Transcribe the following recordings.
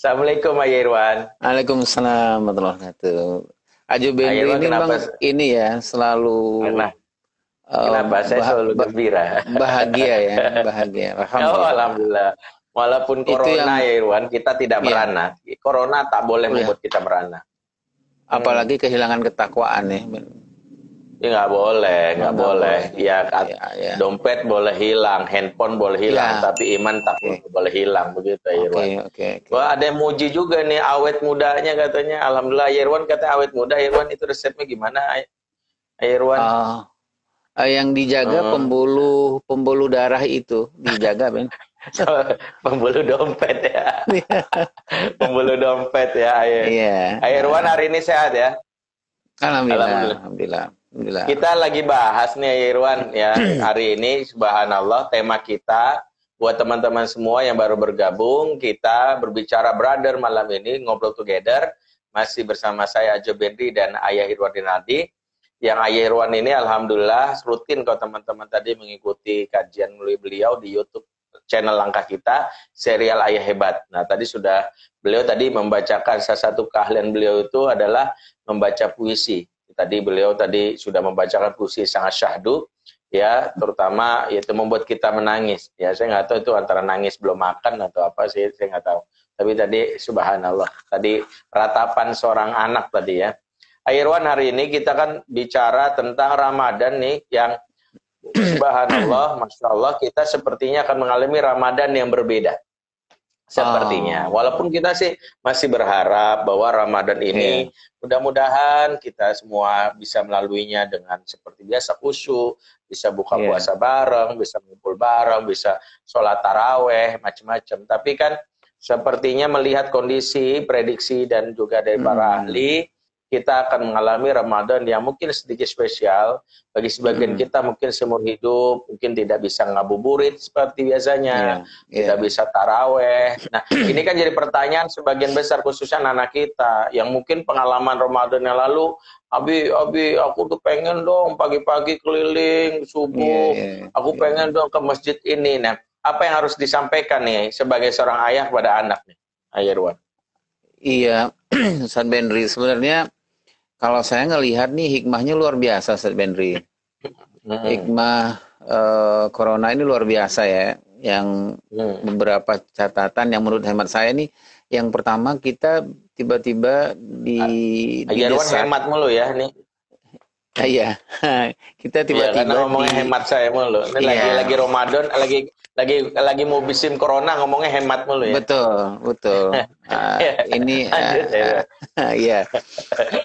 Assalamualaikum Pak Irwan. Waalaikumsalam warahmatullahi wabarakatuh. Aju Pak Bendri Irwan ini bang kenapa? ini ya selalu Kenapa? eh, Kenapa? Saya bah- selalu bah- gembira. bahagia ya, bahagia. Oh, Alhamdulillah. alhamdulillah. Walaupun Itu yang corona ya Irwan, kita tidak ya, merana. Corona tak boleh ya. membuat kita merana. Hmm. Apalagi kehilangan ketakwaan ya. Ya nggak boleh, Oh, nggak nggak boleh. boleh. Ya, Ya, ya, dompet boleh hilang, handphone boleh hilang, ya. tapi iman tak Oke, boleh hilang begitu ya oke, Irwan. oke, oke. Wah, ada yang muji juga nih awet mudanya katanya. Alhamdulillah Irwan kata awet muda. Irwan itu resepnya gimana Irwan? Ah, yang dijaga Hmm. pembuluh darah itu dijaga, Ben. Pembuluh dompet ya. Pembuluh dompet ya, Ayer. Iya. Irwan hari ini sehat ya? Alhamdulillah, Alhamdulillah. alhamdulillah, alhamdulillah. Kita lagi bahas nih Irwan ya. Hari ini subhanallah tema kita buat teman-teman semua yang baru bergabung, kita berbicara brother malam ini ngobrol together masih bersama saya Ajo Bendri dan Ayah Irwan Dinardi. Yang Ayah Irwan ini alhamdulillah rutin kalau teman-teman tadi mengikuti kajian melalui beliau di YouTube channel langkah kita, serial Ayah Hebat. Nah, tadi beliau tadi membacakan salah satu keahlian beliau itu adalah membaca puisi. Tadi beliau tadi sudah membacakan puisi sangat syahdu, ya, terutama itu membuat kita menangis. Ya, saya nggak tahu itu antara nangis belum makan atau apa sih, saya nggak tahu. Tapi tadi subhanallah, tadi ratapan seorang anak tadi ya. Irwan, hari ini kita kan bicara tentang Ramadan nih yang subhanallah, masya Allah, kita sepertinya akan mengalami Ramadan yang berbeda. Sepertinya, Oh, walaupun kita sih masih berharap bahwa Ramadan ini iya, mudah-mudahan kita semua bisa melaluinya dengan seperti biasa khusyuk, bisa buka iya. puasa bareng, bisa ngumpul bareng, bisa sholat taraweh, macam-macam. Tapi kan sepertinya melihat kondisi, prediksi dan juga dari para Mm, ahli, kita akan mengalami Ramadan yang mungkin sedikit spesial. Bagi sebagian mm, kita mungkin seumur hidup, mungkin tidak bisa ngabuburit seperti biasanya, iya, iya. tidak bisa taraweh. Nah, ini kan jadi pertanyaan sebagian besar khususnya anak kita yang mungkin pengalaman Ramadan yang lalu, Abi, aku tuh pengen dong pagi-pagi keliling Iya, subuh, iya, aku iya. pengen dong ke masjid ini. Nah, apa yang harus disampaikan nih sebagai seorang ayah kepada anak nih, Ayerwan? Iya, Ustadz Bendri. Sebenarnya kalau saya ngelihat nih hikmahnya luar biasa, Ustadz Bendri. Hmm, Hikmah corona ini luar biasa ya. Yang hmm. beberapa catatan yang menurut hemat saya nih, yang pertama kita tiba-tiba Ayerwan didesak. hemat mulu ya nih. Iya, kita Iya, karena tiba-tiba ngomongnya hemat saya mulu. Ini iya, lagi Ramadan, lagi mau musim corona ngomongnya hemat mulu ya. betul, betul. Ini Lanjut ya. ya.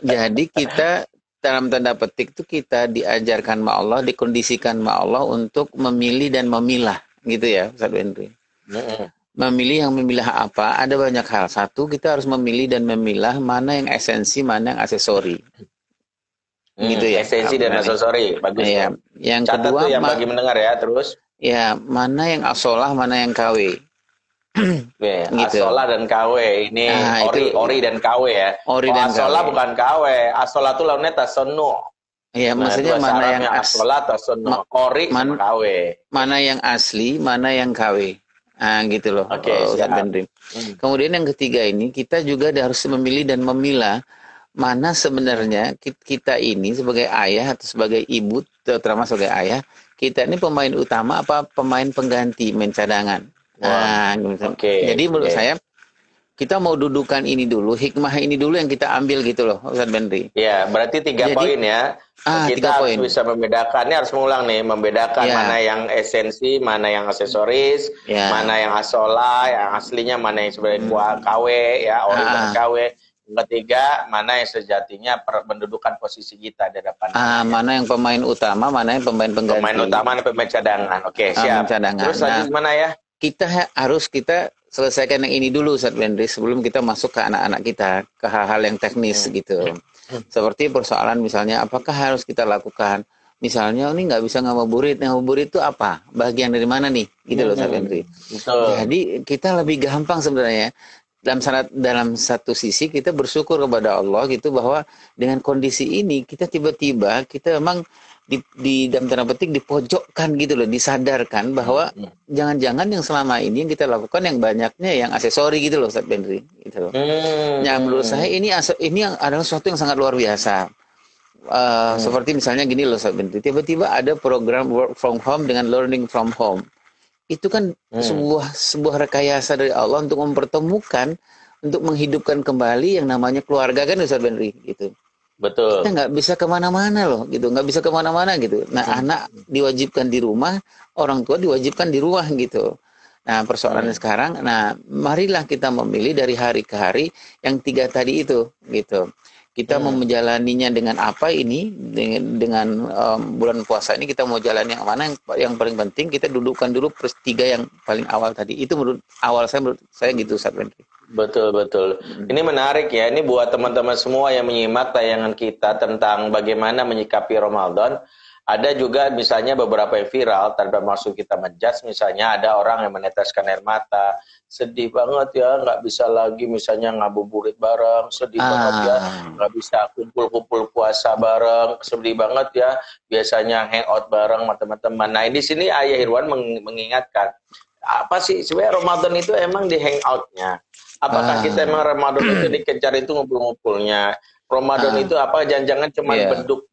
Jadi kita dalam tanda petik tuh kita diajarkan sama Allah, dikondisikan sama Allah untuk memilih dan memilah, gitu ya, Ustaz Bendri. Mm-mm. Memilih yang memilah apa? Ada banyak hal. Satu, kita harus memilih dan memilah mana yang esensi, mana yang aksesori, gitu ya. Esensi dan Benar. aksesori, bagus Ya. tuh. Yang Catat kedua, tuh yang bagi mendengar ya, terus. ya mana yang asolah, mana yang KW, Ya, gitu. asola dan KW, ini Nah, ori dan KW ya. ori Oh, dan asola KW. bukan KW, asola tuh lawannya tasonu. Ya, Nah, maksudnya bahasa mana yang Arabnya asola, tasonu. Ori sama KW. mana yang asli, mana yang KW. Ah, gitu loh, Oke, Ustaz siap. Bendri. Kemudian yang ketiga ini, kita juga harus memilih dan memilah mana sebenarnya kita ini sebagai ayah atau sebagai ibu, terutama sebagai ayah, kita ini pemain utama apa pemain pengganti, main cadangan. Wah, Gitu. oke, Jadi menurut oke. saya, kita mau dudukan ini dulu, hikmah ini dulu yang kita ambil gitu loh, Ustaz Bendri. Ya, berarti 3 Jadi, poin ya. Kita 3 harus poin. bisa membedakan, ini harus mengulang nih, membedakan Ya, mana yang esensi, mana yang aksesoris, ya. mana yang asola, yang aslinya, mana yang sebenarnya KW, ya, ori dan Ah, KW. Yang ketiga, mana yang sejatinya mendudukan posisi kita di depan kita, ya. mana yang pemain utama, mana yang pemain pengganti. Pemain utama dan pemain cadangan. Oke, siap. Cadangan. Terus lagi gimana ya? Kita selesaikan yang ini dulu, Ustaz Bendri, sebelum kita masuk ke anak-anak kita, ke hal-hal yang teknis gitu. Seperti persoalan misalnya, apakah harus kita lakukan? Misalnya, ini nggak bisa ngabuburit. Ngabuburit itu apa? Bagian dari mana nih? Gitu loh, Ustaz Bendri. Betul. Jadi, kita lebih gampang sebenarnya. dalam satu sisi kita bersyukur kepada Allah gitu, bahwa dengan kondisi ini kita tiba-tiba kita memang di dalam tanda petik dipojokkan gitu loh, disadarkan bahwa jangan-jangan yang selama ini yang kita lakukan yang banyaknya yang aksesori gitu loh Ustaz Benri gitu loh. Nah, menurut saya ini adalah sesuatu yang sangat luar biasa. Seperti misalnya gini loh Ustaz Benri, tiba-tiba ada program work from home dengan learning from home. Itu kan sebuah rekayasa dari Allah untuk mempertemukan, untuk menghidupkan kembali yang namanya keluarga kan Ustaz Benri gitu. Betul. Kita nggak bisa kemana-mana loh gitu, nggak bisa kemana-mana gitu. Nah, anak diwajibkan di rumah, orang tua diwajibkan di rumah gitu. Nah, persoalannya sekarang, nah marilah kita memilih dari hari ke hari yang 3 tadi itu gitu. Kita mau menjalaninya dengan apa ini, dengan bulan puasa ini kita mau jalan yang mana, yang paling penting kita dudukkan dulu 3 yang paling awal tadi. Itu menurut saya gitu Ustaz Benri. Betul. Ini menarik ya. Ini buat teman-teman semua yang menyimak tayangan kita tentang bagaimana menyikapi Ramadan. Ada juga misalnya beberapa yang viral, tanpa maksud kita menjudge, misalnya ada orang yang meneteskan air mata. Sedih banget ya, nggak bisa lagi misalnya ngabuburit bareng. Sedih banget ya, nggak bisa kumpul-kumpul puasa bareng. Sedih banget ya, biasanya hangout bareng sama teman-teman. Nah, di sini Ayah Irwan mengingatkan, apa sih sebenarnya Ramadan itu emang di hangoutnya? Apakah kita emang Ramadan itu dikejar itu ngumpul-ngumpulnya? Ramadan itu apa? Jangan-jangan cuma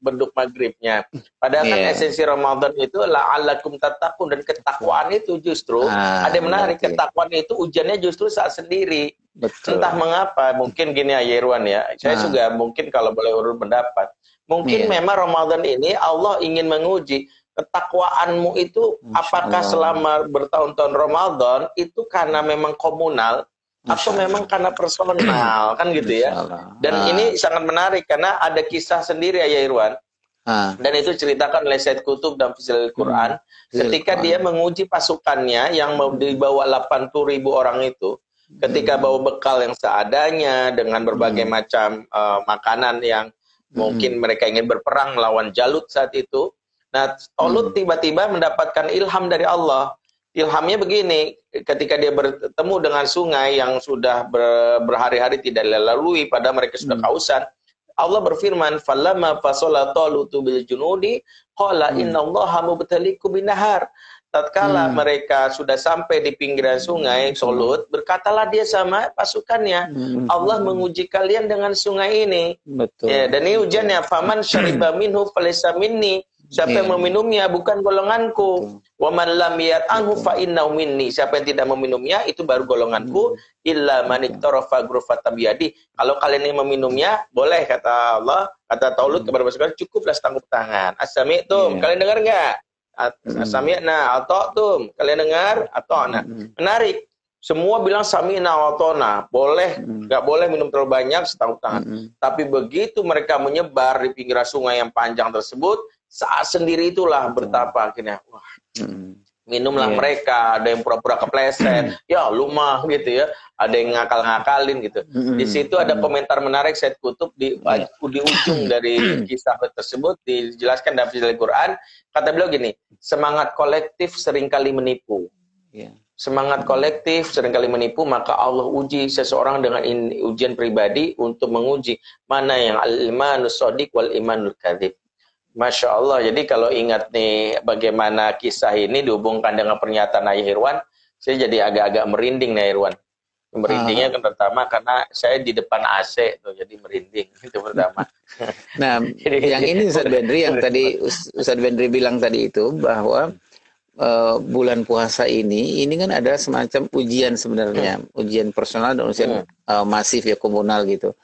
beduk maghribnya. Padahal kan esensi Ramadan itu la'allakum tattaqun, dan ketakwaan itu justru ada yang menarik. Ketakwaan itu ujiannya justru saat sendiri. Betul. Entah mengapa, mungkin gini ya Irwan ya. Saya juga mungkin kalau boleh urut pendapat. Mungkin memang Ramadan ini Allah ingin menguji ketakwaanmu itu, apakah selama bertahun-tahun Ramadan itu karena memang komunal atau memang karena personal, kan gitu ya. Dan ini sangat menarik karena ada kisah sendiri ya Irwan. Dan itu ceritakan oleh Said Qutb dalam Fizil Quran. Ketika dia menguji pasukannya yang dibawa 80.000 orang itu, ketika bawa bekal yang seadanya dengan berbagai macam makanan yang mungkin mereka ingin berperang melawan Jalut saat itu. Nah, Talut tiba-tiba mendapatkan ilham dari Allah. Ilhamnya begini, ketika dia bertemu dengan sungai yang sudah berhari-hari tidak dilalui, pada mereka sudah kausan, Allah berfirman, "Falamma fasala Talutu bil junudi, qala innallaha mubtaliikum binahar." Tatkala mereka sudah sampai di pinggiran sungai Talut, berkatalah dia sama pasukannya, Allah menguji kalian dengan sungai ini. Betul. Ya, dan ini ujiannya, faman syariba minhu falaysa minni. Siapa yang meminumnya bukan golonganku. Wa man lam yat'anhu fa innahu minni. Siapa yang tidak meminumnya itu baru golonganku. Illa man iktarafa ghurfatan biyadi. Kalau kalian yang meminumnya, boleh kata Allah, kata Talut kepada pasukan, cukuplah setangkup tangan. As-sami'tum, kalian dengar enggak? As-sami'na, ata'tum, kalian dengar? Ata'na. Menarik. Semua bilang sami'na wa ata'na. Boleh, enggak boleh minum terlalu banyak, setangkup tangan. Tapi begitu mereka menyebar di pinggiran sungai yang panjang tersebut, saat sendiri itulah betapa akhirnya minumlah mereka, ada yang pura-pura kepleset, ya lumah gitu ya, ada yang ngakal-ngakalin gitu. Di situ ada komentar menarik Said Qutb di ujung dari kisah tersebut dijelaskan dalam Al-Quran. Kata beliau gini, semangat kolektif seringkali menipu. Semangat kolektif seringkali menipu, maka Allah uji seseorang dengan ujian pribadi untuk menguji mana yang al-imanus shadiq wal imanul kadzib. Masya Allah. Jadi kalau ingat nih bagaimana kisah ini dihubungkan dengan pernyataan Ayah Irwan, saya jadi agak-agak merinding nih Irwan. Merindingnya kan pertama karena saya di depan AC tuh, jadi merinding itu pertama. Nah, yang ini Ustaz Benri yang tadi Ustaz Benri bilang tadi itu bahwa bulan puasa ini kan ada semacam ujian sebenarnya, ujian personal dan ujian masif ya, komunal gitu.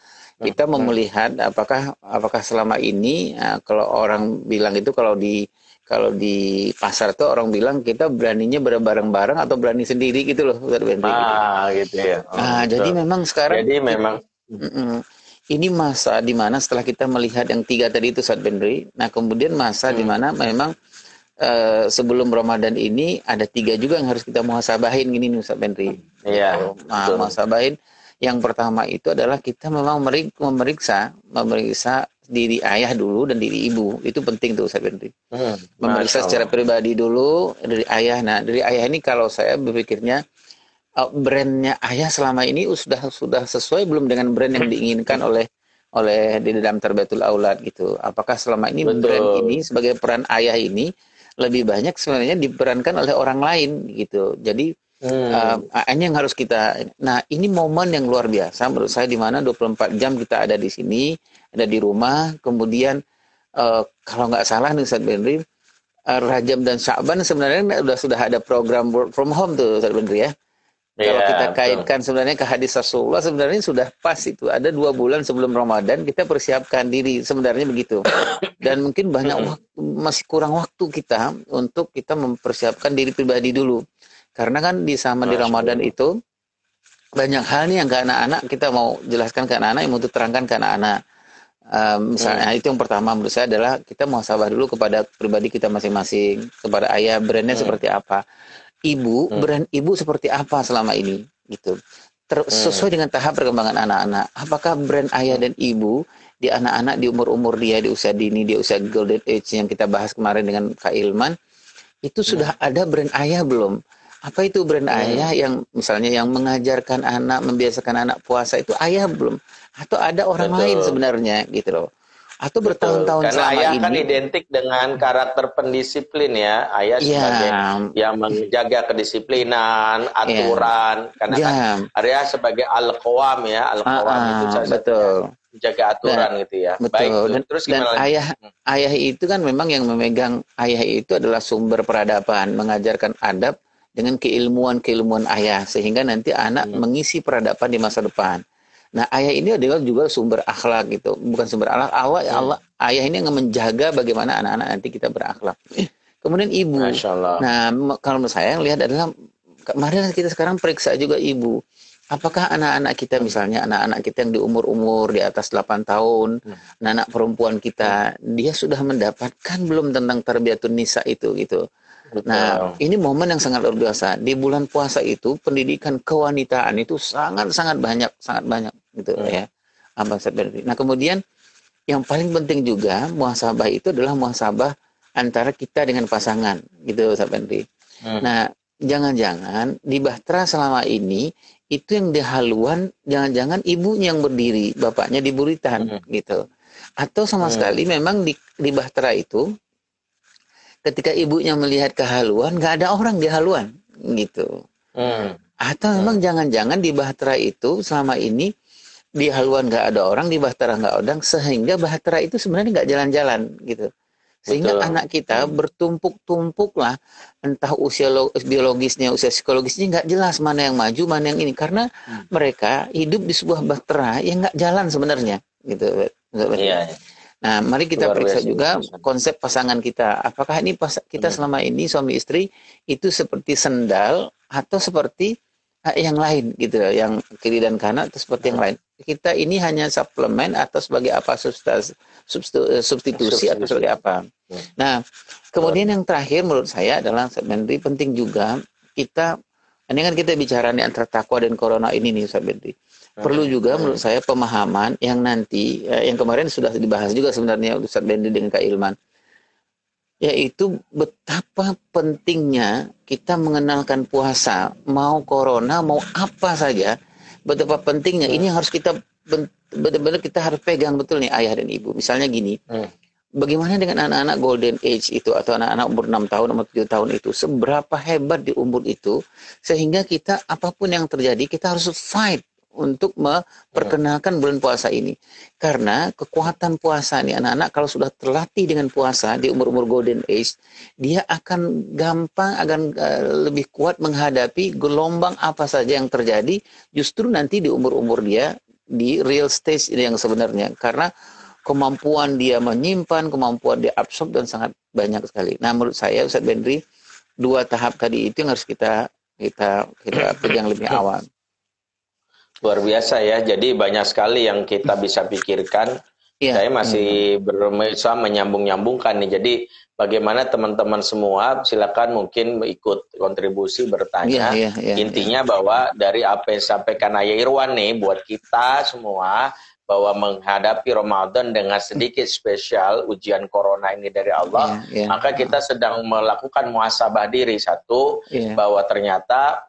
Kita mau melihat apakah selama ini kalau orang bilang itu, kalau di pasar tuh orang bilang kita beraninya bareng-bareng atau berani sendiri gitu loh, Ustaz Benri. Gitu ya. Jadi memang sekarang ini masa di mana setelah kita melihat yang 3 tadi itu Ustaz Benri, nah kemudian masa di mana memang sebelum Ramadan ini ada 3 juga yang harus kita muhasabahin gini nih Ustaz Benri. Iya. Muhasabahin. Yang pertama itu adalah kita memang memeriksa diri ayah dulu dan diri ibu. Itu penting tuh Ustaz Benri. Memeriksa secara pribadi dulu dari ayah. Nah, dari ayah ini kalau saya berpikirnya brandnya ayah selama ini sudah sesuai belum dengan brand yang diinginkan oleh di dalam Tarbiyatul Aulad gitu. Apakah selama ini brand ini Betul. sebagai peran ayah ini lebih banyak sebenarnya diperankan oleh orang lain gitu. Jadi ini yang harus kita. Nah, ini momen yang luar biasa menurut saya, di mana 24 jam kita ada di sini, ada di rumah. Kemudian kalau nggak salah nih Ustaz Benri, Rajab dan Sya'ban sebenarnya sudah ada program work from home tuh Ustaz Benri ya. Kalau kita kaitkan sebenarnya ke hadis Rasulullah, sebenarnya sudah pas itu. Ada 2 bulan sebelum Ramadan kita persiapkan diri, sebenarnya begitu. Dan mungkin banyak masih kurang waktu kita untuk kita mempersiapkan diri pribadi dulu. Karena kan di Ramadan itu banyak hal nih yang ke anak-anak kita mau jelaskan ke anak-anak, yang mau terangkan ke anak-anak. Misalnya itu yang pertama menurut saya adalah kita muhasabah dulu kepada pribadi kita masing-masing, kepada ayah, brandnya seperti apa. Ibu, brand ibu seperti apa selama ini gitu. Sesuai dengan tahap perkembangan anak-anak. Apakah brand ayah dan ibu di anak-anak di umur-umur dia, di usia dini, di usia golden age yang kita bahas kemarin dengan Kak Ilman, itu sudah ada brand ayah belum? Apa itu brand ayah yang misalnya yang mengajarkan anak, membiasakan anak puasa, itu ayah belum? Atau ada orang lain sebenarnya gitu loh. Atau bertahun-tahun selama ayah ini. Kan identik dengan karakter pendisiplin ya. Ayah sebagai yang menjaga kedisiplinan, aturan. Karena kan ayah sebagai al-qawam ya. Al-qawam itu betul. Menjaga aturan gitu ya. Betul. Baik, terus gimana dan ayah itu kan memang yang memegang, ayah itu adalah sumber peradaban, mengajarkan adab dengan keilmuan ayah, sehingga nanti anak mengisi peradaban di masa depan. Nah, ayah ini adalah juga sumber akhlak gitu. Bukan sumber akhlak, ayah ini yang menjaga bagaimana anak-anak nanti kita berakhlak. Kemudian ibu. Nah, kalau menurut saya yang lihat adalah, kemarin kita sekarang periksa juga ibu. Apakah anak-anak kita, misalnya anak-anak kita yang di umur-umur di atas 8 tahun, anak perempuan kita, dia sudah mendapatkan belum tentang tarbiyatun nisa itu gitu. Nah, ini momen yang sangat luar biasa. Di bulan puasa itu pendidikan kewanitaan itu sangat banyak gitu ya. Nah, kemudian yang paling penting juga muhasabah itu adalah muhasabah antara kita dengan pasangan gitu, Ustaz Benri. Nah, jangan-jangan di Bahtera selama ini itu yang di haluan, jangan-jangan ibunya yang berdiri, bapaknya di buritan gitu. Atau sama sekali memang di Bahtera itu ketika ibunya melihat kehaluan, nggak ada orang di haluan, gitu. Atau memang jangan-jangan di Bahtera itu selama ini di haluan nggak ada orang, di Bahtera nggak ada orang, sehingga Bahtera itu sebenarnya nggak jalan-jalan, gitu. Sehingga anak kita bertumpuk-tumpuk lah, entah usia biologisnya, usia psikologisnya nggak jelas mana yang maju, mana yang ini, karena mereka hidup di sebuah Bahtera yang nggak jalan sebenarnya, gitu. Iya. Nah, mari kita periksa juga konsep pasangan kita. Apakah ini kita selama ini suami istri itu seperti sendal atau seperti yang lain gitu, yang kiri dan kanan atau seperti yang lain. Kita ini hanya suplemen atau sebagai apa, substitusi atau sebagai apa. Nah, kemudian yang terakhir menurut saya adalah sebenarnya penting juga kita, ini kan kita bicara nih antara takwa dan corona ini nih Ustaz Benri. Perlu juga menurut saya pemahaman yang nanti, yang kemarin sudah dibahas juga sebenarnya Ustaz Benri dengan Kak Ilman, yaitu betapa pentingnya kita mengenalkan puasa, mau corona, mau apa saja, betapa pentingnya. Ini yang harus kita benar-benar kita harus pegang betul nih ayah dan ibu. Misalnya gini, bagaimana dengan anak-anak golden age itu, atau anak-anak umur 6 tahun, umur 7 tahun itu, seberapa hebat di umur itu, sehingga kita apapun yang terjadi, kita harus fight untuk memperkenalkan bulan puasa ini. Karena kekuatan puasa nih anak-anak kalau sudah terlatih dengan puasa di umur-umur golden age, dia akan gampang, akan lebih kuat menghadapi gelombang apa saja yang terjadi justru nanti di umur-umur dia di real stage ini yang sebenarnya. Karena kemampuan dia menyimpan, kemampuan dia absorb dan sangat banyak sekali. Nah, menurut saya Ustaz Benri, 2 tahap tadi itu yang harus kita pegang lebih awal. Luar biasa ya, jadi banyak sekali yang kita bisa pikirkan. Saya masih berusaha menyambung-nyambungkan nih. Jadi bagaimana teman-teman semua, silakan mungkin ikut kontribusi bertanya. Intinya bahwa dari apa yang disampaikan Ayah Irwan nih, buat kita semua, bahwa menghadapi Ramadan dengan sedikit spesial ujian corona ini dari Allah, maka kita sedang melakukan muhasabah diri. Satu, bahwa ternyata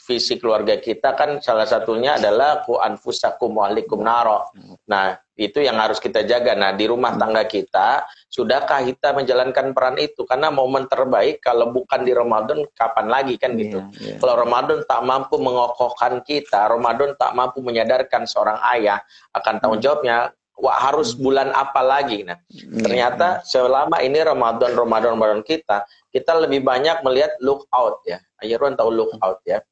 visi keluarga kita kan salah satunya adalah ku anfusakum wa ahlikum naro. Nah, itu yang harus kita jaga. Nah, di rumah tangga kita, sudahkah kita menjalankan peran itu? Karena momen terbaik kalau bukan di Ramadan, kapan lagi kan gitu. Kalau Ramadan tak mampu mengokohkan kita, Ramadan tak mampu menyadarkan seorang ayah akan tanggung jawabnya, wah harus bulan apa lagi? Nah, ternyata selama ini Ramadan kita lebih banyak melihat look out ya. Ayirwan tahu look out ya.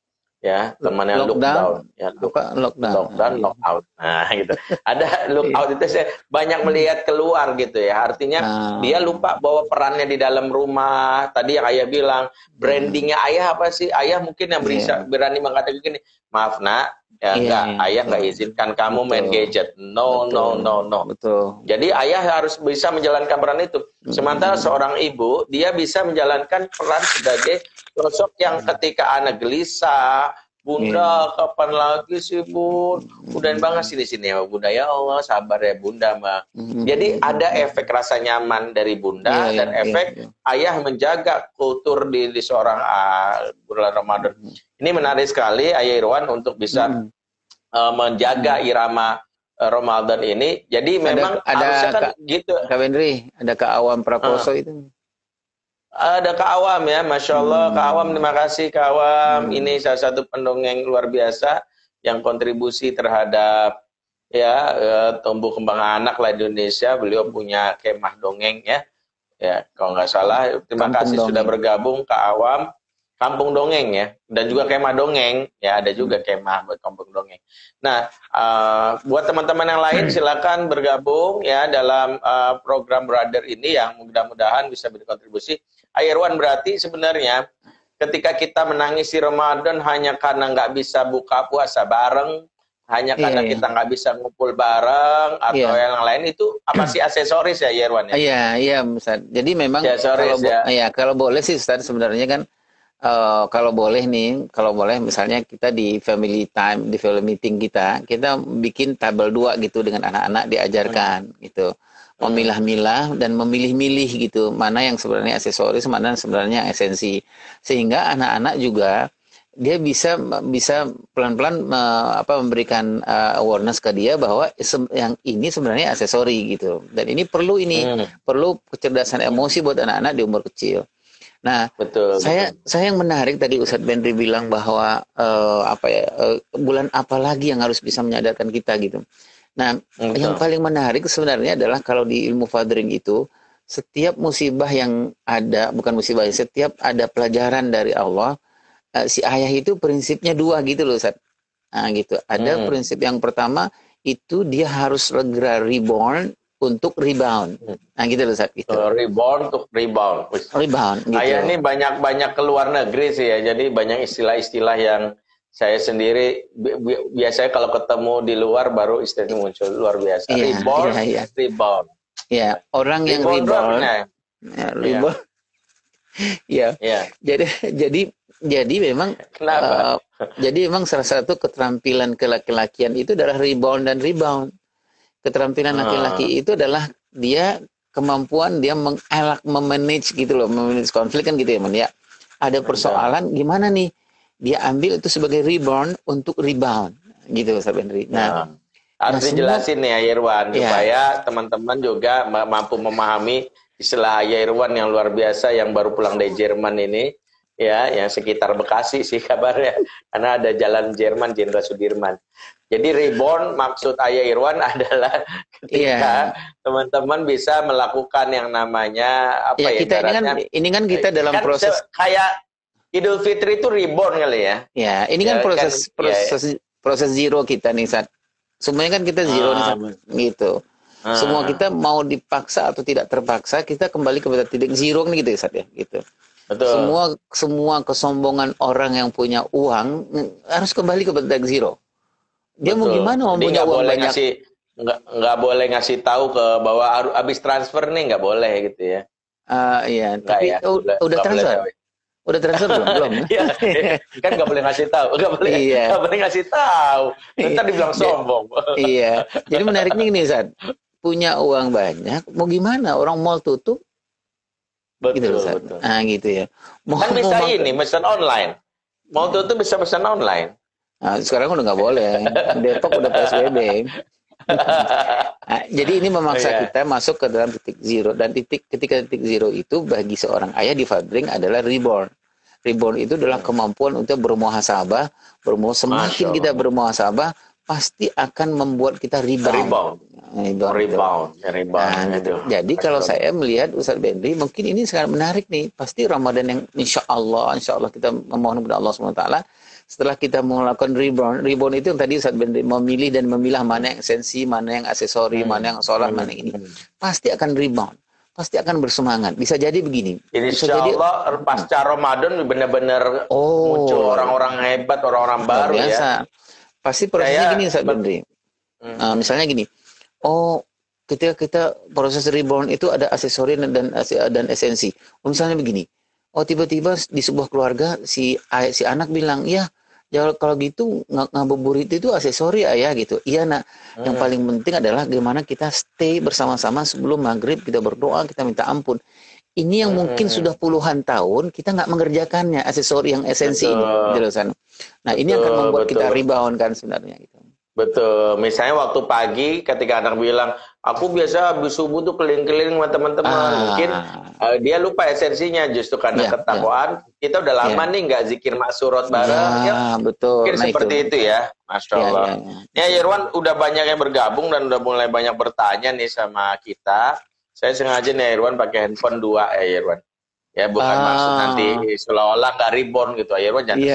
Ya, temannya lockdown, ya lockdown, lock out. Nah, gitu. Ada look out itu saya banyak melihat keluar gitu ya. Artinya dia lupa bahwa perannya di dalam rumah. Tadi yang ayah bilang, brandingnya ayah apa sih? Ayah mungkin yang berani mengatakan gini, maaf nak, ya ayah nggak izinkan kamu main gadget. No. Betul. Jadi ayah harus bisa menjalankan peran itu. Sementara seorang ibu, dia bisa menjalankan peran sebagai sosok yang ketika anak gelisah, bunda kapan lagi sih bun? Udahin banget sih di sini ya bunda, ya Allah sabar ya bunda mah. Jadi ada efek rasa nyaman dari bunda dan efek ayah menjaga kultur di seorang bulan Ramadan. Ini menarik sekali ayah Irwan untuk bisa menjaga irama Ramadan ini. Jadi memang harusnya kan gitu. Kak Wendri, ada Kak Awam Prakoso itu. Ada Kak Awam ya, Masya Allah. Kak Awam, terima kasih Kak Awam. Ini salah satu pendongeng luar biasa yang kontribusi terhadap tumbuh kembang anak lah di Indonesia. Beliau punya kemah dongeng ya. Ya, kalau nggak salah. Terima kasih sudah bergabung Kak Awam. Kampung Dongeng ya, dan juga kemah dongeng ya, ada juga kemah buat kampung dongeng. Nah, buat teman-teman yang lain silakan bergabung ya dalam program Brother ini yang mudah-mudahan bisa berkontribusi. Irwan, berarti sebenarnya ketika kita menangisi Ramadan hanya karena nggak bisa buka puasa bareng, hanya karena kita nggak bisa ngumpul bareng atau yang lain, itu apa sih aksesoris ya Irwan ya? Iya Ustaz. Jadi memang kalau boleh sih Ustaz sebenarnya kan. Kalau boleh misalnya kita di family time, di family meeting kita bikin tabel 2 gitu dengan anak-anak diajarkan gitu. Memilah-milah dan memilih-milih gitu, mana yang sebenarnya aksesoris, mana yang sebenarnya esensi. Sehingga anak-anak juga dia bisa pelan-pelan memberikan awareness ke dia bahwa yang ini sebenarnya aksesori gitu. Dan ini perlu kecerdasan emosi buat anak-anak di umur kecil. Nah, saya yang menarik tadi Ustadz Benri bilang bahwa bulan apa lagi yang harus bisa menyadarkan kita gitu. Nah, yang paling menarik sebenarnya adalah kalau di ilmu fadring itu setiap musibah yang ada, bukan musibah, setiap ada pelajaran dari Allah, si ayah itu prinsipnya 2 gitu loh Ustadz. Nah, gitu. Ada prinsip yang pertama itu dia harus segera reborn untuk rebound. Nah gitu loh Ustaz. Gitu. Reborn untuk rebound. Rebound gitu. Ayah ini banyak keluar negeri sih ya. Jadi banyak istilah-istilah yang saya sendiri biasanya kalau ketemu di luar baru istilahnya muncul, luar biasa. Reborn, rebound. Ya, orang yang reborn. Reborn. Ya. Jadi memang jadi memang salah satu keterampilan kelaki-lakian itu adalah reborn dan rebound. Keterampilan laki-laki itu adalah dia kemampuan dia memanage gitu loh, memanage konflik kan gitu ya, ya. Ada persoalan gimana nih? Dia ambil itu sebagai reborn untuk rebound gitu Ustaz Benri. Nah, harus dijelasin nih ya Irwan supaya teman-teman juga mampu memahami istilah Irwan yang luar biasa yang baru pulang dari Jerman ini ya, yang sekitar Bekasi sih kabarnya karena ada jalan Jerman Jenderal Sudirman. Jadi reborn maksud Ayah Irwan adalah ketika teman-teman bisa melakukan yang namanya kita ini kan kita dalam proses kayak Idul Fitri itu reborn kali ya. Ya, ini kan proses zero kita nih Sat. Semuanya kan kita zero nih Sat. Gitu. Semua kita mau dipaksa atau tidak terpaksa kita kembali kepada titik zero nih gitu ya Sat ya, gitu. Betul. Semua kesombongan orang yang punya uang harus kembali kepada titik zero. Dia mau gimana mau punya uang banyak? Nggak boleh ngasih tahu ke bahwa habis transfer nih, nggak boleh gitu ya. Iya, tapi udah transfer. Udah transfer belum? Iya, kan nggak boleh ngasih tahu, nggak boleh ngasih tau. Ntar dibilang sombong. Iya, jadi menariknya gini Ustaz, punya uang banyak, mau gimana? Orang mall tutup. Betul, gitu, betul. Nah gitu ya. Kan bisa ini, pesan online. Mau tuh bisa pesan online. Nah, sekarang udah nggak boleh. Depok udah PSBB. Nah, jadi ini memaksa kita masuk ke dalam titik zero, dan ketika titik zero itu bagi seorang ayah di Fadring adalah reborn. Reborn itu adalah kemampuan untuk bermuhasabah. Semakin kita bermuhasabah, pasti akan membuat kita rebound. Rebound. Nah, gitu. Jadi kalau saya melihat Ustaz Benri, mungkin ini sangat menarik nih. Pasti Ramadan yang insya Allah kita memohon kepada Allah SWT. Setelah kita melakukan rebound itu yang tadi Ustaz Benri memilih dan memilah mana yang esensi, mana yang aksesori, mana yang sholat, mana yang ini. Pasti akan rebound. Pasti akan bersemangat. Bisa jadi begini. Insya Allah pasca Ramadan benar-benar muncul orang-orang hebat, orang-orang baru biasa. Ya. Pasti prosesnya gini Ustaz Benri. Misalnya gini. Ketika kita proses reborn itu ada aksesori dan esensi. Misalnya begini. Tiba-tiba di sebuah keluarga si anak bilang, ya kalau gitu ngabuburit itu aksesori ayah gitu. Iya nak. Yang paling penting adalah bagaimana kita stay bersama-sama sebelum maghrib, kita berdoa, kita minta ampun. Ini yang mungkin sudah puluhan tahun kita nggak mengerjakannya, aksesori yang esensi ini. Nah ini akan membuat kita rebound kan sebenarnya gitu. Betul. Misalnya waktu pagi ketika anak bilang, aku biasa habis subuh tuh keliling-keliling sama teman-teman. Mungkin dia lupa esensinya justru karena ketakwaan. Kita udah lama nih nggak zikir maksurat bareng. Betul. Mungkin seperti itu ya. Masya Allah. Ya Irwan udah banyak yang bergabung dan udah mulai banyak bertanya nih sama kita. Saya sengaja nih Irwan pakai handphone 2 ya Irwan. Ya bukan maksud nanti seolah-olah nggak reborn gitu. Irwan jangan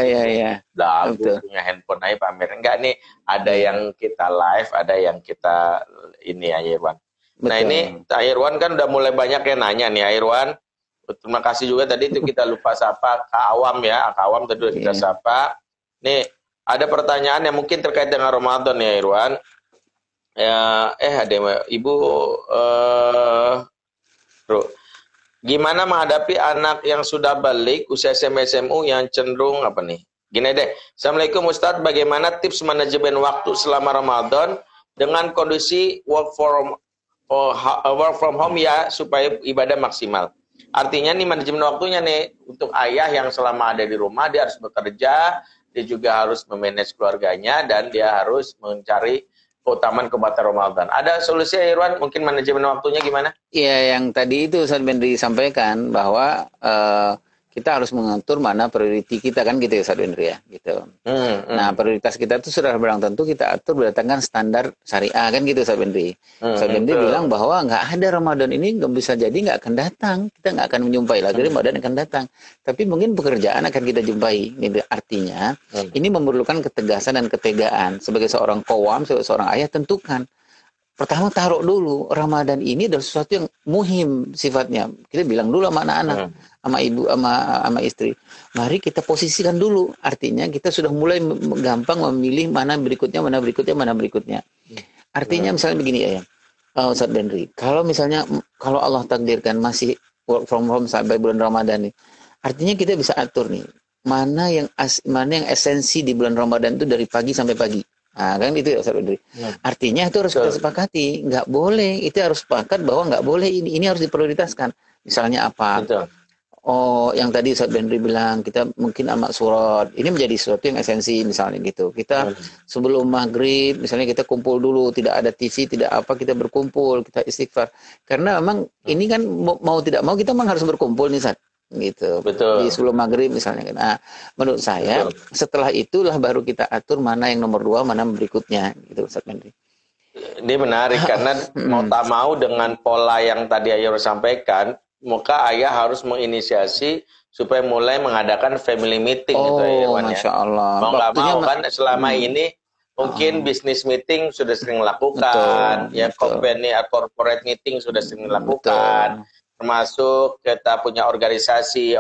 aku punya handphone aja pamer. Enggak nih, ada yang kita live, ada yang kita ini ya Irwan. Nah ini Irwan kan udah mulai banyak yang nanya nih Irwan. Terima kasih juga tadi itu kita lupa sapa Kak Awam ya. Kak Awam tadi kita sapa. Nih ada pertanyaan yang mungkin terkait dengan Ramadan ya Irwan. Ya, ada Ibu Bro. Gimana menghadapi anak yang sudah balik usia SMU yang cenderung apa nih? Gini deh. Assalamualaikum Ustadz, bagaimana tips manajemen waktu selama Ramadan dengan kondisi work from home ya supaya ibadah maksimal. Artinya nih manajemen waktunya nih untuk ayah yang selama ada di rumah dia harus bekerja, dia juga harus memanage keluarganya dan dia harus mencari keutamaan kebatal Ramadan. Ada solusi Irwan? Mungkin manajemen waktunya gimana? Iya, yang tadi itu Ustaz Benri sampaikan bahwa kita harus mengatur mana prioriti kita kan gitu ya Ustaz Benri ya gitu. Nah prioritas kita itu sudah barang tentu kita atur berdasarkan standar syariah kan gitu Ustaz Benri. Ustaz Benri bilang bahwa nggak ada Ramadan ini nggak bisa jadi nggak akan datang, kita nggak akan menjumpai lagi Ramadan akan datang. Tapi mungkin pekerjaan akan kita jumpai. Gitu. Artinya ini memerlukan ketegasan dan ketegaan sebagai seorang qawam, sebagai seorang ayah tentukan. Pertama taruh dulu Ramadan ini adalah sesuatu yang muhim sifatnya. Kita bilang dulu sama anak-anak, sama ibu, sama istri. Mari kita posisikan dulu. Artinya kita sudah mulai gampang memilih mana berikutnya, mana berikutnya, mana berikutnya. Artinya misalnya begini ya, Ustaz Benri. Kalau misalnya kalau Allah takdirkan masih work from home sampai bulan Ramadan nih, artinya kita bisa atur nih mana yang esensi di bulan Ramadan itu dari pagi sampai pagi. Nah, kan itu ya Ustaz Benri. Artinya itu harus kita sepakati, nggak boleh. Itu harus sepakat bahwa nggak boleh ini harus diprioritaskan. Misalnya apa? Betul. Yang tadi Ustaz Benri bilang kita mungkin amak surat. Ini menjadi sesuatu yang esensi misalnya gitu. Kita sebelum maghrib misalnya kita kumpul dulu, tidak ada TV, tidak apa, kita berkumpul, kita istighfar. Karena memang ini kan mau tidak mau kita memang harus berkumpul nih Ustaz. Gitu. Betul. Di sebelum maghrib misalnya. Nah, menurut saya setelah itulah baru kita atur mana yang nomor 2, mana berikutnya gitu Ustaz Benri. Ini menarik karena mau tak mau dengan pola yang tadi Ayah sampaikan, maka ayah harus menginisiasi supaya mulai mengadakan family meeting gitu ya. Masya Allah. Mau nggak mau kan selama ini mungkin business meeting sudah sering lakukan, company atau corporate meeting sudah sering lakukan. Termasuk kita punya organisasi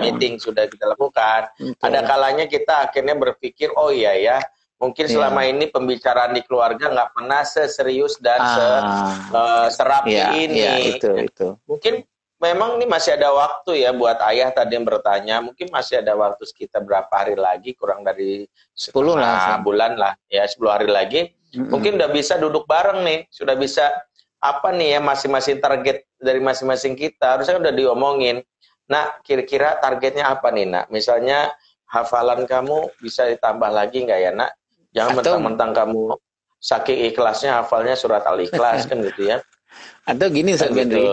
meeting sudah kita lakukan. Ada kalanya kita akhirnya berpikir, oh iya ya, mungkin selama ini pembicaraan di keluarga nggak pernah seserius dan serapi ini. Itu. Mungkin memang ini masih ada waktu ya buat ayah tadi yang bertanya. Mungkin masih ada waktu sekitar berapa hari lagi, kurang dari 10 bulan lah, ya 10 hari lagi. Mungkin udah bisa duduk bareng nih, sudah bisa apa nih ya masing-masing target dari masing-masing kita harusnya udah diomongin. Nah, kira-kira targetnya apa nih, Nak? Misalnya hafalan kamu bisa ditambah lagi nggak ya nak? Jangan mentang-mentang kamu saking ikhlasnya hafalnya surat Al-Ikhlas kan gitu ya. Atau gini Ustaz Bendri.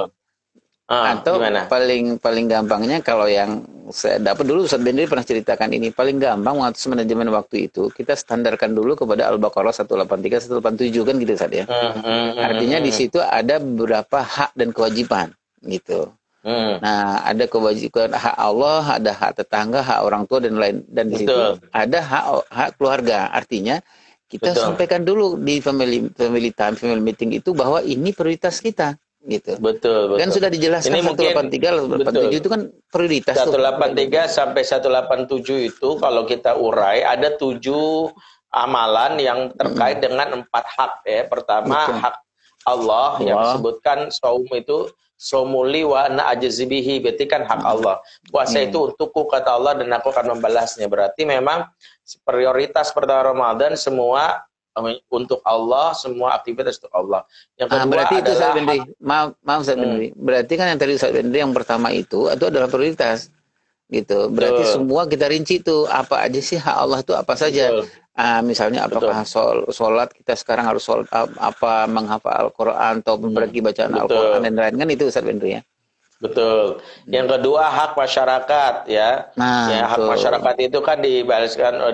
Atau gimana? paling gampangnya kalau yang saya dapat dulu Ustaz Bendri pernah ceritakan ini, paling gampang waktu manajemen waktu itu kita standarkan dulu kepada Al-Baqarah 183 187 kan gitu Ustaz ya. Artinya di situ ada beberapa hak dan kewajiban gitu. Nah, ada kewajiban hak Allah, ada hak tetangga, hak orang tua dan lain, dan di situ ada hak keluarga. Artinya kita sampaikan dulu di family time, family meeting itu bahwa ini prioritas kita. Gitu. Betul. Kan sudah dijelaskan ini 183, 187 itu kan prioritas 183 sampai 187 itu kalau kita urai ada 7 amalan yang terkait dengan 4 hak ya. Pertama hak Allah yang disebutkan saum itu somuli wa ana ajzibihi, berarti kan hak Allah. Puasa itu untukku kata Allah dan aku akan membalasnya. Berarti memang prioritas pertama Ramadan semua untuk Allah, semua aktivitas untuk Allah. Yang kedua berarti itu adalah maaf Ustaz Bendri. Berarti kan yang tadi Ustaz Bendri yang pertama itu adalah prioritas. Gitu. Berarti semua kita rinci itu apa aja sih hak Allah itu apa saja. Misalnya apakah sholat kita sekarang harus sholat apa menghafal Al-Qur'an atau berbagi bacaan Al-Qur'an dan lain kan itu Ustaz Bendri ya. Betul. Yang kedua hak masyarakat ya. Hak masyarakat itu kan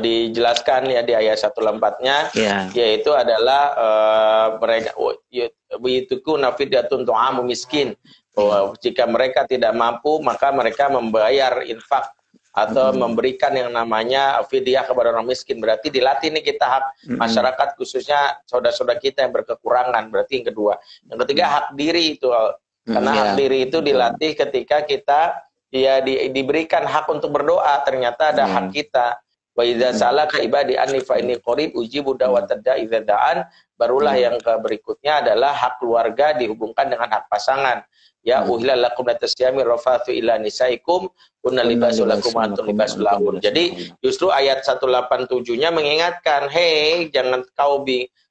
dijelaskan ya di ayat 184-nya yaitu adalah mereka itu nafidatun tu'amu miskin. Bahwa jika mereka tidak mampu maka mereka membayar infak atau memberikan yang namanya fidyah kepada orang miskin. Berarti dilatih nih kita hak masyarakat khususnya saudara-saudara kita yang berkekurangan. Berarti yang kedua. Yang ketiga hak diri itu. Karena hak diri itu dilatih ketika kita diberikan hak untuk berdoa, ternyata ada hak kita. Wa idza salaka ibadi anni fa inni qarib ujibu da'watad da'i idza da'an. Barulah yang berikutnya adalah hak keluarga dihubungkan dengan hak pasangan. Ya uhilla lakum latasyami rafathu ila nisaikum kunna libasul lakum antum libasul lahun. Jadi justru ayat 187-nya mengingatkan, hey jangan kau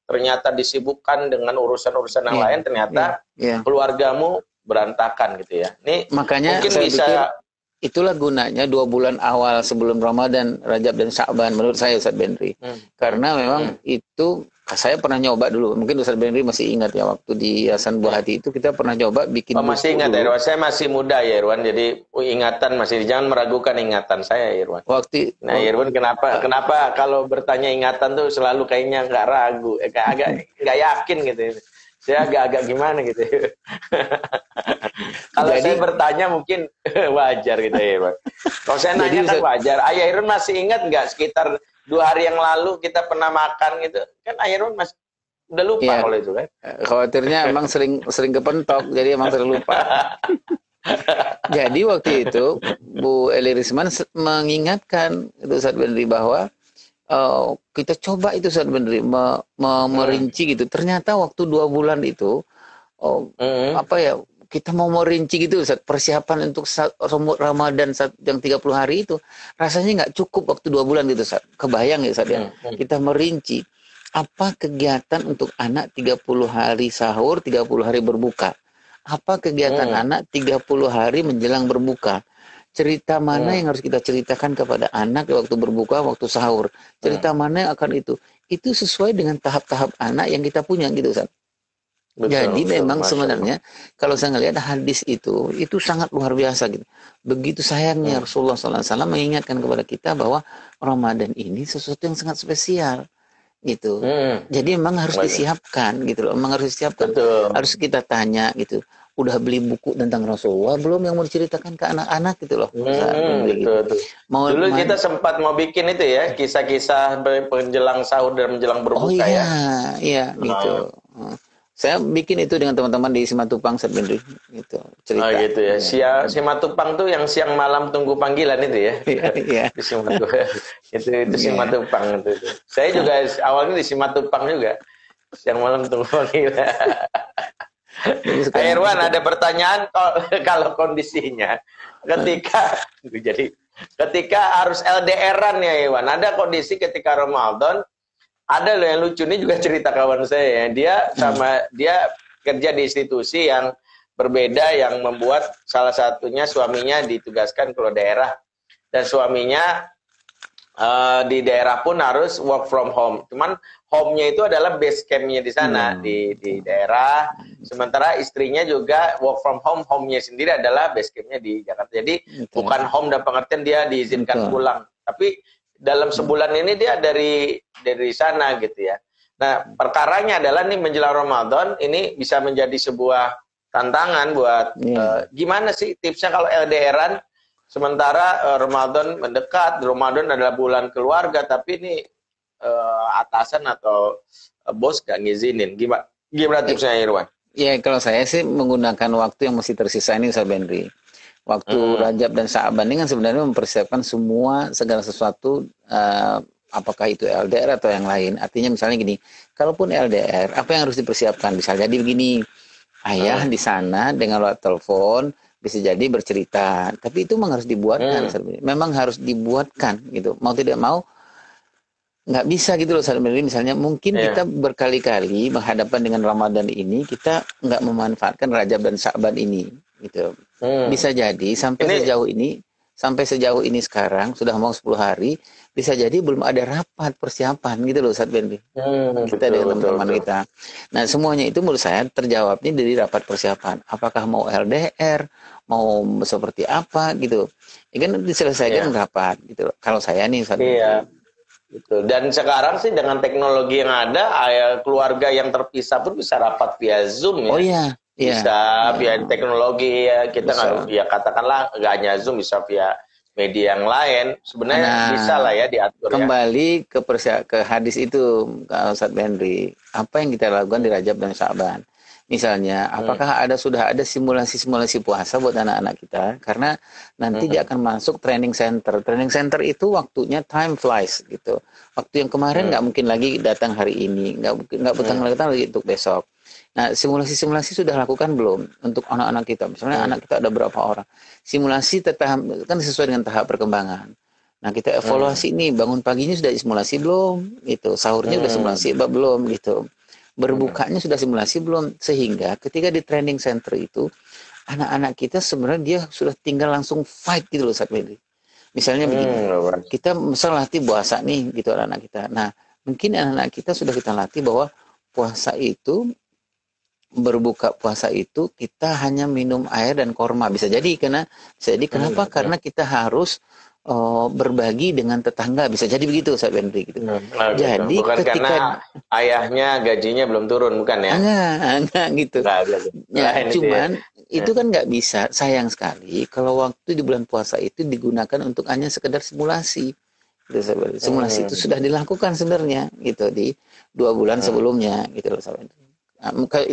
ternyata disibukkan dengan urusan-urusan yang lain, ternyata keluargamu berantakan gitu ya. Nih makanya mungkin saya bisa pikir itulah gunanya 2 bulan awal sebelum Ramadan, Rajab dan Sya'ban menurut saya Ustaz Bendri. Karena memang itu saya pernah nyoba dulu. Mungkin Ustaz Bendri masih ingat ya waktu di Yayasan Buah Hati itu kita pernah coba bikin masih ingat ya Irwan. Saya masih muda ya Irwan. Jadi ingatan masih, jangan meragukan ingatan saya Irwan. Irwan kenapa kalau bertanya ingatan tuh selalu kayaknya nggak ragu, agak nggak yakin gitu. Saya agak gimana gitu. Kalau saya bertanya mungkin wajar gitu ya Irwan. Kalau saya nanya kan wajar. Ayah Irwan masih ingat nggak sekitar 2 hari yang lalu kita pernah makan gitu kan? Ayah Irwan masih udah lupa kalau itu kan. Khawatirnya emang sering kepentok jadi emang sering lupa. Jadi waktu itu Bu Eli Risman mengingatkan itu Ustaz Bendri bahwa kita coba itu Ustaz Bendri merinci gitu. Ternyata waktu 2 bulan itu kita mau merinci gitu Ustaz, persiapan untuk Ramadan yang 30 hari itu rasanya nggak cukup waktu 2 bulan gitu Ustaz. Kebayang ya Ustaz ya. Kita merinci apa kegiatan untuk anak 30 hari sahur, 30 hari berbuka. Apa kegiatan anak 30 hari menjelang berbuka. Cerita mana yang harus kita ceritakan kepada anak waktu berbuka, waktu sahur. Cerita mana yang akan itu. Itu sesuai dengan tahap-tahap anak yang kita punya gitu Ustaz. Jadi memang sebenarnya kalau saya ngelihat hadis itu sangat luar biasa gitu. Begitu sayangnya Rasulullah SAW mengingatkan kepada kita bahwa Ramadan ini sesuatu yang sangat spesial gitu. Jadi memang harus disiapkan gitu loh. Memang harus disiapkan. Harus kita tanya gitu. Udah beli buku tentang Rasulullah belum yang mau diceritakan ke anak-anak gitu loh. Dulu kita sempat mau bikin itu ya, kisah-kisah menjelang sahur dan menjelang berbuka Iya gitu. Saya bikin itu dengan teman-teman di Simatupang Ustaz Bendri gitu, cerita. Gitu ya. Simatupang tuh yang siang malam tunggu panggilan itu ya. Iya. Di Simatupang. itu Simatupang itu. Saya juga awalnya di Simatupang juga. Siang malam tunggu panggilan. Irwan ada pertanyaan kalau kondisinya ketika harus LDR-an ya Irwan. Ada kondisi ketika Ramadan. Ada loh yang lucu, ini juga cerita kawan saya ya. Dia kerja di institusi yang berbeda yang membuat salah satunya suaminya ditugaskan ke daerah dan suaminya di daerah pun harus work from home. Cuman home-nya itu adalah base camp-nya di sana, di daerah. Sementara istrinya juga work from home, home-nya sendiri adalah base camp-nya di Jakarta. Jadi bukan home dan pengertian dia diizinkan pulang. Tapi dalam sebulan ini dia dari sana gitu ya. Nah, perkaranya adalah nih menjelang Ramadan, ini bisa menjadi sebuah tantangan buat gimana sih tipsnya kalau LDRan. Sementara Ramadan mendekat, Ramadan adalah bulan keluarga, tapi ini atasan atau bos gak ngizinin. Gimana tipsnya Irwan? Ya, kalau saya sih menggunakan waktu yang masih tersisa ini, Ustaz Benri. Waktu Rajab dan Sya'ban ini kan sebenarnya mempersiapkan segala sesuatu, apakah itu LDR atau yang lain. Artinya misalnya gini, kalaupun LDR, apa yang harus dipersiapkan? Bisa jadi begini, ayah di sana dengan lewat telepon, bisa jadi bercerita, tapi itu memang harus dibuatkan. Memang harus dibuatkan gitu, mau tidak mau nggak bisa gitu loh. Misalnya mungkin kita berkali-kali menghadapkan dengan Ramadan ini, kita nggak memanfaatkan Rajab dan Sya'ban ini gitu. Bisa jadi sampai sejauh ini sekarang sudah mau 10 hari, bisa jadi belum ada rapat persiapan gitu loh Ustaz Benri. Kita dengan teman-teman kita. Nah, semuanya itu menurut saya terjawabnya dari rapat persiapan. Apakah mau LDR, mau seperti apa gitu. Ya kan diselesaikan rapat gitu loh. Kalau saya nih Ustaz Benri. Gitu. Dan sekarang sih dengan teknologi yang ada, keluarga yang terpisah pun bisa rapat via Zoom ya. Oh iya. Bisa via teknologi ya, kita nggak ya katakanlah nggak hanya Zoom, bisa via media yang lain. Sebenarnya bisa lah ya diatur. Kembali ke hadis itu, Ustaz Benri, apa yang kita lakukan di Rajab dan Sya'ban? Misalnya, apakah sudah ada simulasi puasa buat anak-anak kita? Karena nanti dia akan masuk training center. Training center itu waktunya time flies gitu. Waktu yang kemarin nggak mungkin lagi datang hari ini, nggak datang lagi untuk besok. Nah, simulasi sudah lakukan belum untuk anak-anak kita? Misalnya anak kita ada berapa orang? Simulasi kan sesuai dengan tahap perkembangan. Nah, kita evaluasi nih, bangun paginya sudah simulasi belum? Gitu. Sahurnya sudah simulasi belum? Gitu. Berbukanya sudah simulasi belum? Sehingga ketika di training center itu, anak-anak kita sebenarnya dia sudah tinggal langsung fight gitu loh Ustaz Benri. Misalnya begini, kita misalnya latih puasa nih gitu anak-anak kita. Nah, mungkin anak-anak kita sudah kita latih bahwa berbuka puasa itu kita hanya minum air dan korma. Bisa jadi kenapa? Karena kita harus berbagi dengan tetangga, bisa jadi begitu Ustaz Benri gitu. Jadi bukan karena ayahnya gajinya belum turun, bukan ya? Enggak gitu. Cuman itu kan nggak bisa, sayang sekali kalau waktu di bulan puasa itu digunakan untuk hanya sekedar simulasi. Simulasi itu sudah dilakukan sebenarnya gitu di 2 bulan sebelumnya gitu loh Ustaz Benri.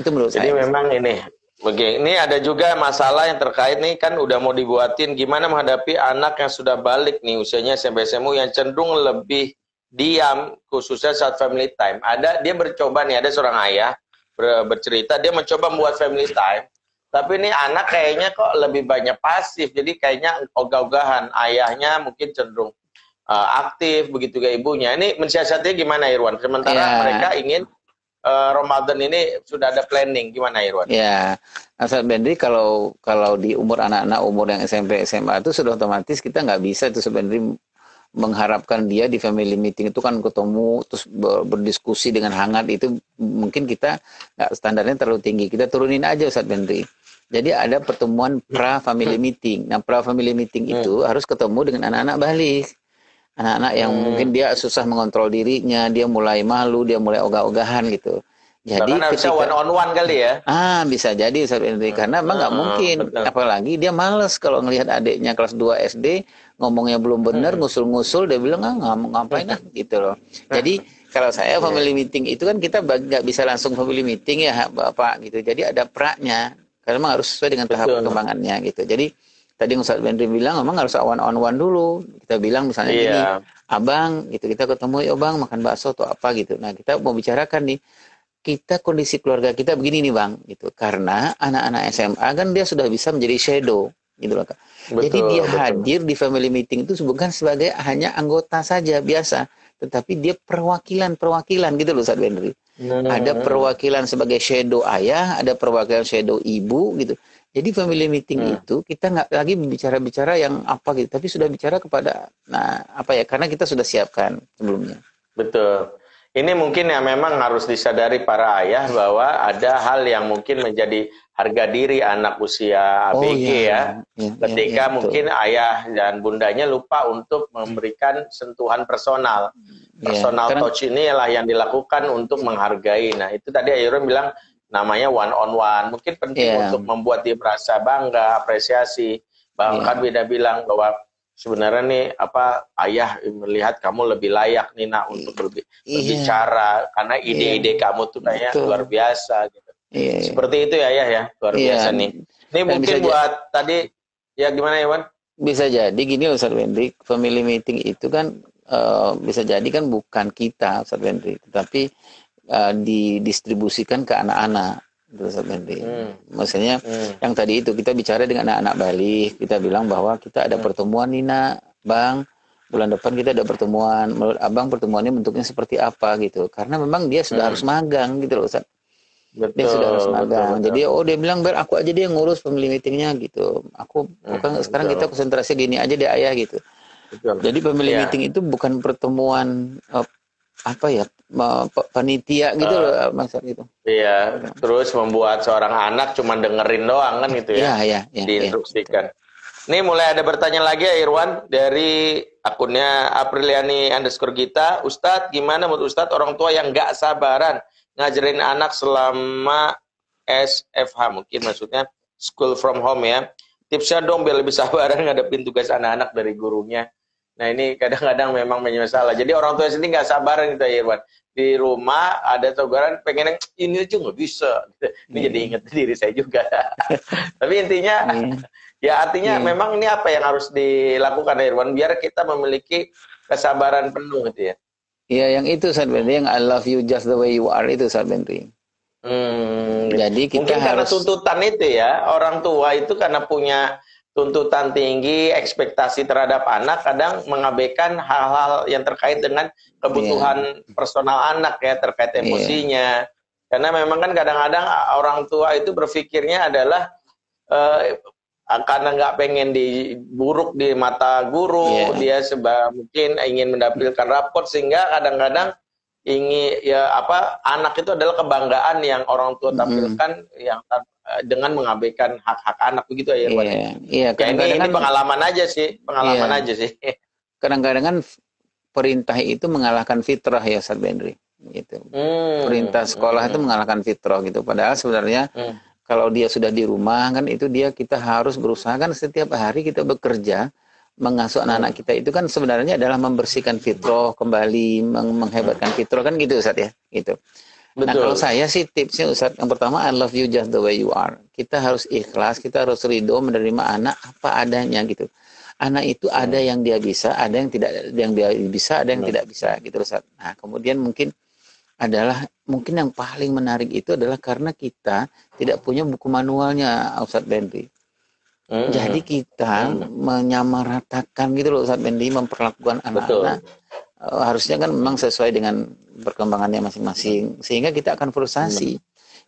Itu menurut saya. Jadi memang ini ada juga masalah yang terkait nih, kan udah mau dibuatin gimana menghadapi anak yang sudah balik nih usianya SMP SMU yang cenderung lebih diam khususnya saat family time. Dia bercoba nih, ada seorang ayah bercerita dia mencoba membuat family time, tapi ini anak kayaknya kok lebih banyak pasif, jadi kayaknya ogah-ogahan. Ayahnya mungkin cenderung aktif begitu ke ibunya. Ini mensiasatinya gimana Irwan? Sementara mereka ingin Ramadan ini sudah ada planning, gimana Irwan? Ya, Ustaz Benri, kalau di anak-anak umur yang SMP SMA itu sudah otomatis kita nggak bisa itu sebenarnya mengharapkan dia di family meeting itu kan ketemu terus berdiskusi dengan hangat. Itu mungkin kita nggak, standarnya terlalu tinggi, kita turunin aja Ustaz Benri. Jadi ada pertemuan pra family meeting. Nah, pra family meeting itu harus ketemu dengan anak-anak balik. Anak-anak yang mungkin dia susah mengontrol dirinya, dia mulai malu, dia mulai ogah-ogahan gitu. Jadi ketika one on one kali ya. Bisa jadi Ustaz Benri, karena emang nggak mungkin. Apalagi dia males kalau ngelihat adiknya kelas 2 SD ngomongnya belum benar, ngusul-ngusul, dia bilang ngapain gitu loh. Jadi kalau saya family meeting itu kan kita nggak bisa langsung family meeting ya Bapak gitu. Jadi ada pra-nya. Karena memang harus sesuai dengan tahap perkembangannya gitu. Jadi tadi Ustaz Benri bilang memang harus one on one dulu. Kita bilang misalnya gini, Abang, gitu kita ketemu, yuk Bang makan bakso atau apa gitu. Nah, kita mau bicarakan nih, kita kondisi keluarga kita begini nih Bang, gitu. Karena anak-anak SMA kan dia sudah bisa menjadi shadow, gitu loh Kak. Jadi dia hadir di family meeting itu bukan sebagai hanya anggota saja biasa, tetapi dia perwakilan gitu loh Ustaz Benri. Ada perwakilan sebagai shadow ayah, ada perwakilan shadow ibu gitu. Jadi family meeting itu kita nggak lagi bicara-bicara yang apa gitu, tapi sudah bicara kepada, nah apa ya, karena kita sudah siapkan sebelumnya. Betul. Ini mungkin yang memang harus disadari para ayah bahwa ada hal yang mungkin menjadi harga diri anak usia ABG ketika mungkin ayah dan bundanya lupa untuk memberikan sentuhan personal. Personal touch inilah yang dilakukan untuk menghargai. Nah, itu tadi Ayurun bilang namanya one on one. Mungkin penting untuk membuat dia merasa bangga, apresiasi. Bahkan beda bilang bahwa sebenarnya nih ayah melihat kamu lebih layak nih nak untuk berbicara karena ide-ide kamu tuh kayaknya luar biasa gitu. Seperti itu ya ayah ya, luar biasa nih. Ini mungkin buat tadi ya gimana Iwan? Bisa jadi gini Ustaz Wendri, family meeting itu kan bisa jadi kan bukan kita Ustaz Wendri, tetapi didistribusikan ke anak-anak. Maksudnya yang tadi itu kita bicara dengan anak-anak balik, kita bilang bahwa kita ada pertemuan nih nak, Bang, bulan depan kita ada pertemuan, menurut abang pertemuannya bentuknya seperti apa gitu, karena memang dia sudah harus magang gitu loh Ustaz. Dia sudah harus magang. Jadi dia bilang biar aku aja dia ngurus family meetingnya gitu, aku sekarang kita konsentrasi gini aja deh ayah gitu. Jadi family meeting itu bukan pertemuan panitia gitu loh Mas gitu. Iya, terus membuat seorang anak cuma dengerin doang kan gitu ya. Diinstruksikan. Ini mulai ada bertanya lagi ya Irwan dari akunnya Apriliani_Gita. Ustadz, gimana menurut Ustadz orang tua yang nggak sabaran ngajarin anak selama SFH, mungkin maksudnya school from home ya. Tipsnya dong biar lebih sabaran ngadepin tugas anak-anak dari gurunya. Nah ini kadang-kadang memang masalah. Jadi orang tua sendiri nggak sabaran gitu ya Irwan. Di rumah ada teguran pengen ini aja nggak bisa. Ini jadi inget diri saya juga. Tapi intinya ya artinya memang ini apa yang harus dilakukan Irwan biar kita memiliki kesabaran penuh gitu ya. Iya yang itu Ustaz Bentri, yang I love you just the way you are itu Ustaz Bentri. Jadi kita mungkin karena harus tuntutan itu ya, orang tua itu karena punya tuntutan tinggi, ekspektasi terhadap anak, kadang mengabaikan hal-hal yang terkait dengan kebutuhan personal anak ya, terkait emosinya. Karena memang kan kadang-kadang orang tua itu berpikirnya adalah karena nggak pengen diburuk di mata guru, dia mungkin ingin mendapatkan raport, sehingga kadang-kadang ingin anak itu adalah kebanggaan yang orang tua tampilkan yang dengan mengabaikan hak-hak anak begitu ya Irwan. Ini pengalaman aja sih, Kadang-kadang kan perintah itu mengalahkan fitrah ya Ustaz Bentri gitu. Perintah sekolah itu mengalahkan fitrah gitu. Padahal sebenarnya kalau dia sudah di rumah kan itu kita harus berusaha kan setiap hari kita bekerja mengasuh anak-anak kita itu kan sebenarnya adalah membersihkan fitrah kembali, menghebatkan fitrah kan gitu Ustaz ya gitu. Betul. Nah kalau saya sih tipsnya Ustaz, yang pertama I love you just the way you are. Kita harus ikhlas, kita harus ridho menerima anak apa adanya gitu. Anak itu ada yang dia bisa, ada yang tidak, yang dia bisa, ada yang tidak bisa gitu Ustaz. Nah kemudian mungkin yang paling menarik itu adalah karena kita tidak punya buku manualnya Ustaz Bentri. Jadi kita menyamaratakan gitu loh Ustaz Bentri, memperlakukan anak-anak harusnya kan memang sesuai dengan perkembangannya masing-masing, sehingga kita akan frustasi.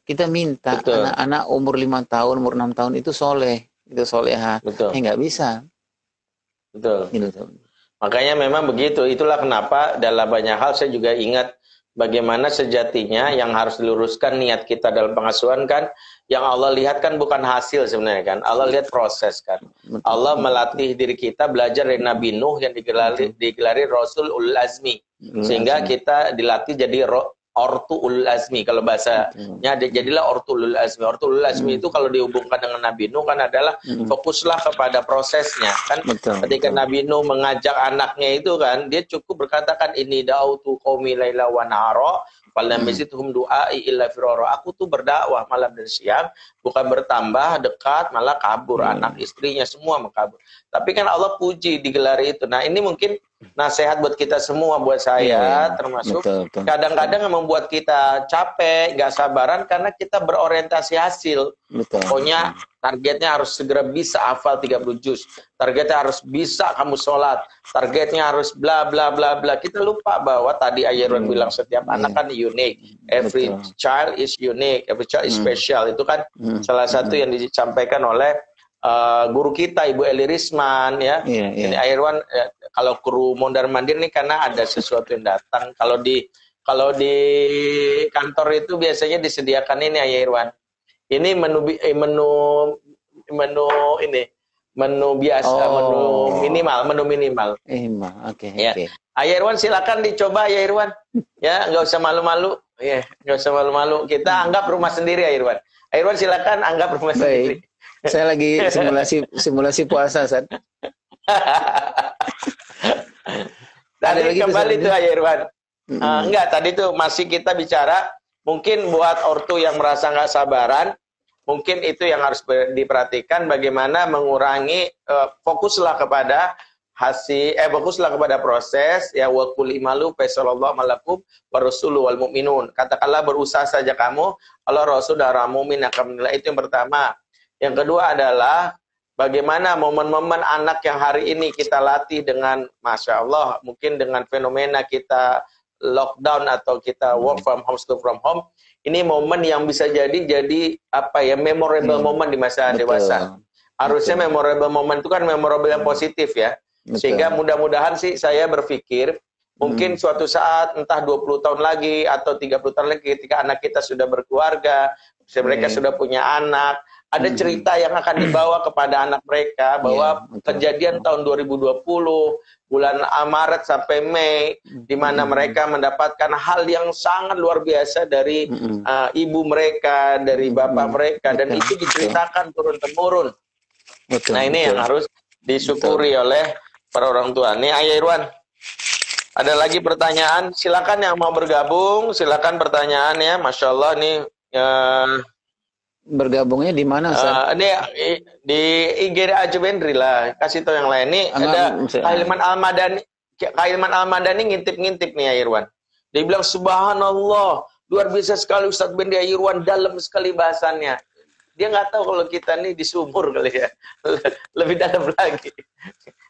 Kita minta anak-anak umur 5 tahun, umur 6 tahun itu soleh, itu soleha, nggak bisa. Makanya memang begitu. Itulah kenapa dalam banyak hal saya juga ingat bagaimana sejatinya yang harus diluruskan niat kita dalam pengasuhan kan, yang Allah lihat kan bukan hasil sebenarnya kan, Allah lihat proses kan. Allah melatih diri kita belajar dari Nabi Nuh yang digelari Rasul Ulul Azmi, sehingga kita dilatih jadi Ortu Ulul Azmi. Kalau bahasanya jadilah Ortu Ulul Azmi. Ortu Ulul Azmi itu kalau dihubungkan dengan Nabi Nuh kan adalah fokuslah kepada prosesnya kan. Ketika Nabi Nuh mengajak anaknya itu kan, dia cukup berkatakan ini da'utu qaumi laila wa nahara falam yazidhum du'ai illa firara. Aku tuh berdakwah malam dan siang, bukan bertambah dekat, malah kabur. Anak istrinya semua makabur. Tapi kan Allah puji digelari itu. Nah ini mungkin nasihat buat kita semua, buat saya termasuk. Kadang-kadang yang membuat kita capek, gak sabaran karena kita berorientasi hasil. Pokoknya Targetnya harus segera bisa hafal 30 juz. Targetnya harus bisa kamu sholat. Targetnya harus bla bla bla bla. Kita lupa bahwa tadi Ayerwan bilang setiap anak kan unik. Every child is unique. Every child is special. Itu kan salah satu yang disampaikan oleh guru kita Ibu Eli Risman ya. Ini Ayerwan kalau kru mondar mandir nih karena ada sesuatu yang datang. Kalau di kantor itu biasanya disediakan ini Ayerwan. Ini menu biasa, menu minimal. Oke. Ayerwan silakan dicoba Ayerwan. Ya, nggak usah malu-malu. Ya, nggak usah malu-malu. Kita anggap rumah sendiri Ayerwan. Ayerwan silakan anggap rumah sendiri. Saya lagi simulasi puasa, San. Tadi kembali tuh Ayerwan. Enggak, tadi tuh masih kita bicara. Mungkin buat ortu yang merasa nggak sabaran, mungkin itu yang harus diperhatikan bagaimana mengurangi fokuslah kepada fokuslah kepada proses ya wa qul imalu fa sallallahu malakum wa rasulu wal mu'minun. Katakanlah berusaha saja kamu, Allah Rasul dan orang mukmin akan menilai. Itu yang pertama. Yang kedua adalah bagaimana momen-momen anak yang hari ini kita latih dengan Masya Allah, mungkin dengan fenomena kita lockdown atau kita work from home, school from home, ini momen yang bisa jadi apa ya, memorable moment di masa dewasa. Harusnya memorable moment itu kan memorable yang positif ya. Sehingga mudah-mudahan sih saya berpikir mungkin suatu saat entah 20 tahun lagi atau 30 tahun lagi ketika anak kita sudah berkeluarga, mereka sudah punya anak, ada cerita yang akan dibawa kepada anak mereka bahwa kejadian tahun 2020 bulan Maret sampai Mei di mana mereka mendapatkan hal yang sangat luar biasa dari ibu mereka, dari bapak mereka, dan itu diceritakan turun-temurun. Nah ini yang harus disyukuri oleh para orang tua. Nih Ayah Irwan, ada lagi pertanyaan? Silakan yang mau bergabung, silakan pertanyaannya. Masya Allah nih. Bergabungnya di mana, Ustaz? Ini di IG Ajubendri lah. Kasih tahu yang lain. Nih ada Kailman Al-Madani ngintip-ngintip nih Irwan. Dia bilang subhanallah, luar biasa sekali Ustaz Bendi Irwan, dalam sekali bahasannya. Dia nggak tahu kalau kita nih di sumur kali ya. Lebih dalam lagi.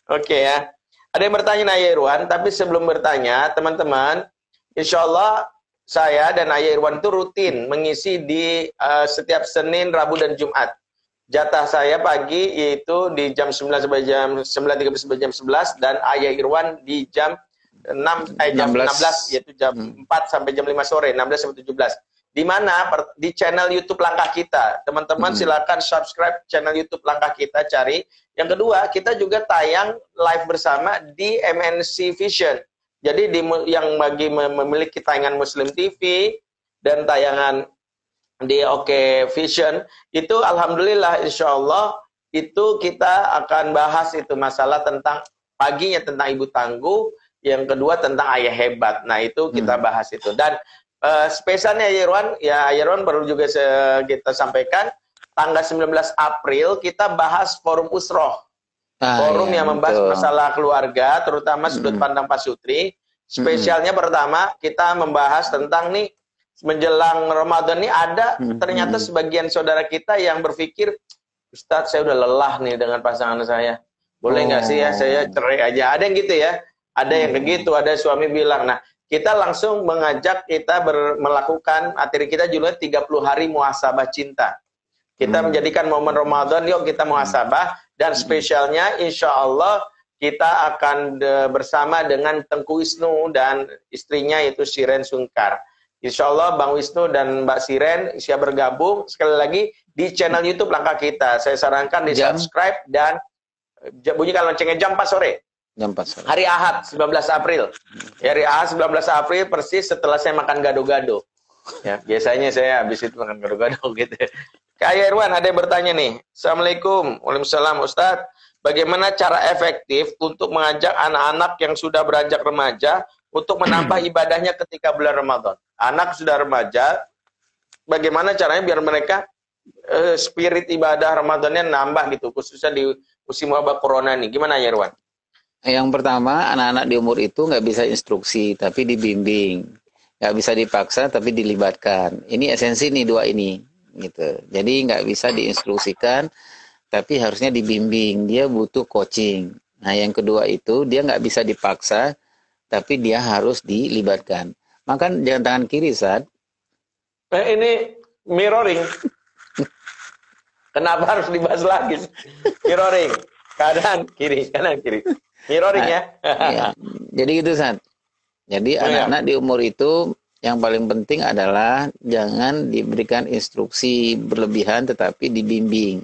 Oke ya. Ada yang bertanya Ayah Irwan, tapi sebelum bertanya, teman-teman, insya Allah saya dan Ayah Irwan itu rutin mengisi di setiap Senin, Rabu, dan Jumat. Jatah saya pagi yaitu di jam 9 sampai jam 9.30 sampai jam 11, dan Ayah Irwan di jam 16 yaitu jam 4 sampai jam 5 sore, 16 sampai 17. Di mana? Di channel YouTube Langkah Kita. Teman-teman silakan subscribe channel YouTube Langkah Kita, cari. Yang kedua, kita juga tayang live bersama di MNC Vision. Jadi yang bagi memiliki tayangan Muslim TV dan tayangan di Oke Vision, itu alhamdulillah insya Allah itu kita akan bahas itu masalah tentang paginya tentang ibu tangguh, yang kedua tentang ayah hebat. Nah itu kita bahas itu. Dan spesialnya Ayerwan, ya Ayerwan baru juga kita sampaikan, tanggal 19 April kita bahas forum Usroh. Forum yang membahas masalah keluarga, terutama sudut pandang Pak Sutri. Spesialnya pertama, kita membahas tentang nih, menjelang Ramadan ini ada ternyata sebagian saudara kita yang berpikir, Ustadz saya udah lelah nih dengan pasangan saya. Boleh nggak sih ya, saya cerai aja. Ada yang gitu ya, ada yang begitu, ada suami bilang. Nah, kita langsung mengajak kita melakukan, materi kita judulnya 30 hari muhasabah cinta. Kita menjadikan momen Ramadan, yuk kita muhasabah. Dan spesialnya insya Allah kita akan bersama dengan Tengku Wisnu dan istrinya yaitu Siren Sungkar. Insya Allah Bang Wisnu dan Mbak Siren siap bergabung. Sekali lagi di channel YouTube Langkah Kita. Saya sarankan di subscribe dan bunyikan loncengnya jam 4 sore. Jam 4 sore. Hari Ahad 19 April. Hari Ahad 19 April persis setelah saya makan gado-gado. Ya, biasanya saya habis itu makan gado-gado gitu. Kayak Irwan ada yang bertanya nih. Assalamualaikum. Waalaikumsalam Ustadz. Bagaimana cara efektif untuk mengajak anak-anak yang sudah beranjak remaja untuk menambah ibadahnya ketika bulan Ramadan? Anak sudah remaja, bagaimana caranya biar mereka spirit ibadah Ramadannya nambah gitu, khususnya di musim wabah corona nih. Gimana ya Irwan? Yang pertama, anak-anak di umur itu nggak bisa instruksi, tapi dibimbing. Nggak bisa dipaksa, tapi dilibatkan. Ini esensi nih dua ini. gitu. Jadi nggak bisa diinstruksikan, tapi harusnya dibimbing. Dia butuh coaching. Nah, yang kedua itu dia nggak bisa dipaksa, tapi dia harus dilibatkan. Makan jangan tangan kiri, Sad. Ini mirroring. Kenapa harus dibahas lagi? Mirroring. Kanan kiri, kanan kiri. Mirroring ya. Ya. Jadi gitu, Sad. Jadi anak-anak di umur itu yang paling penting adalah jangan diberikan instruksi berlebihan, tetapi dibimbing.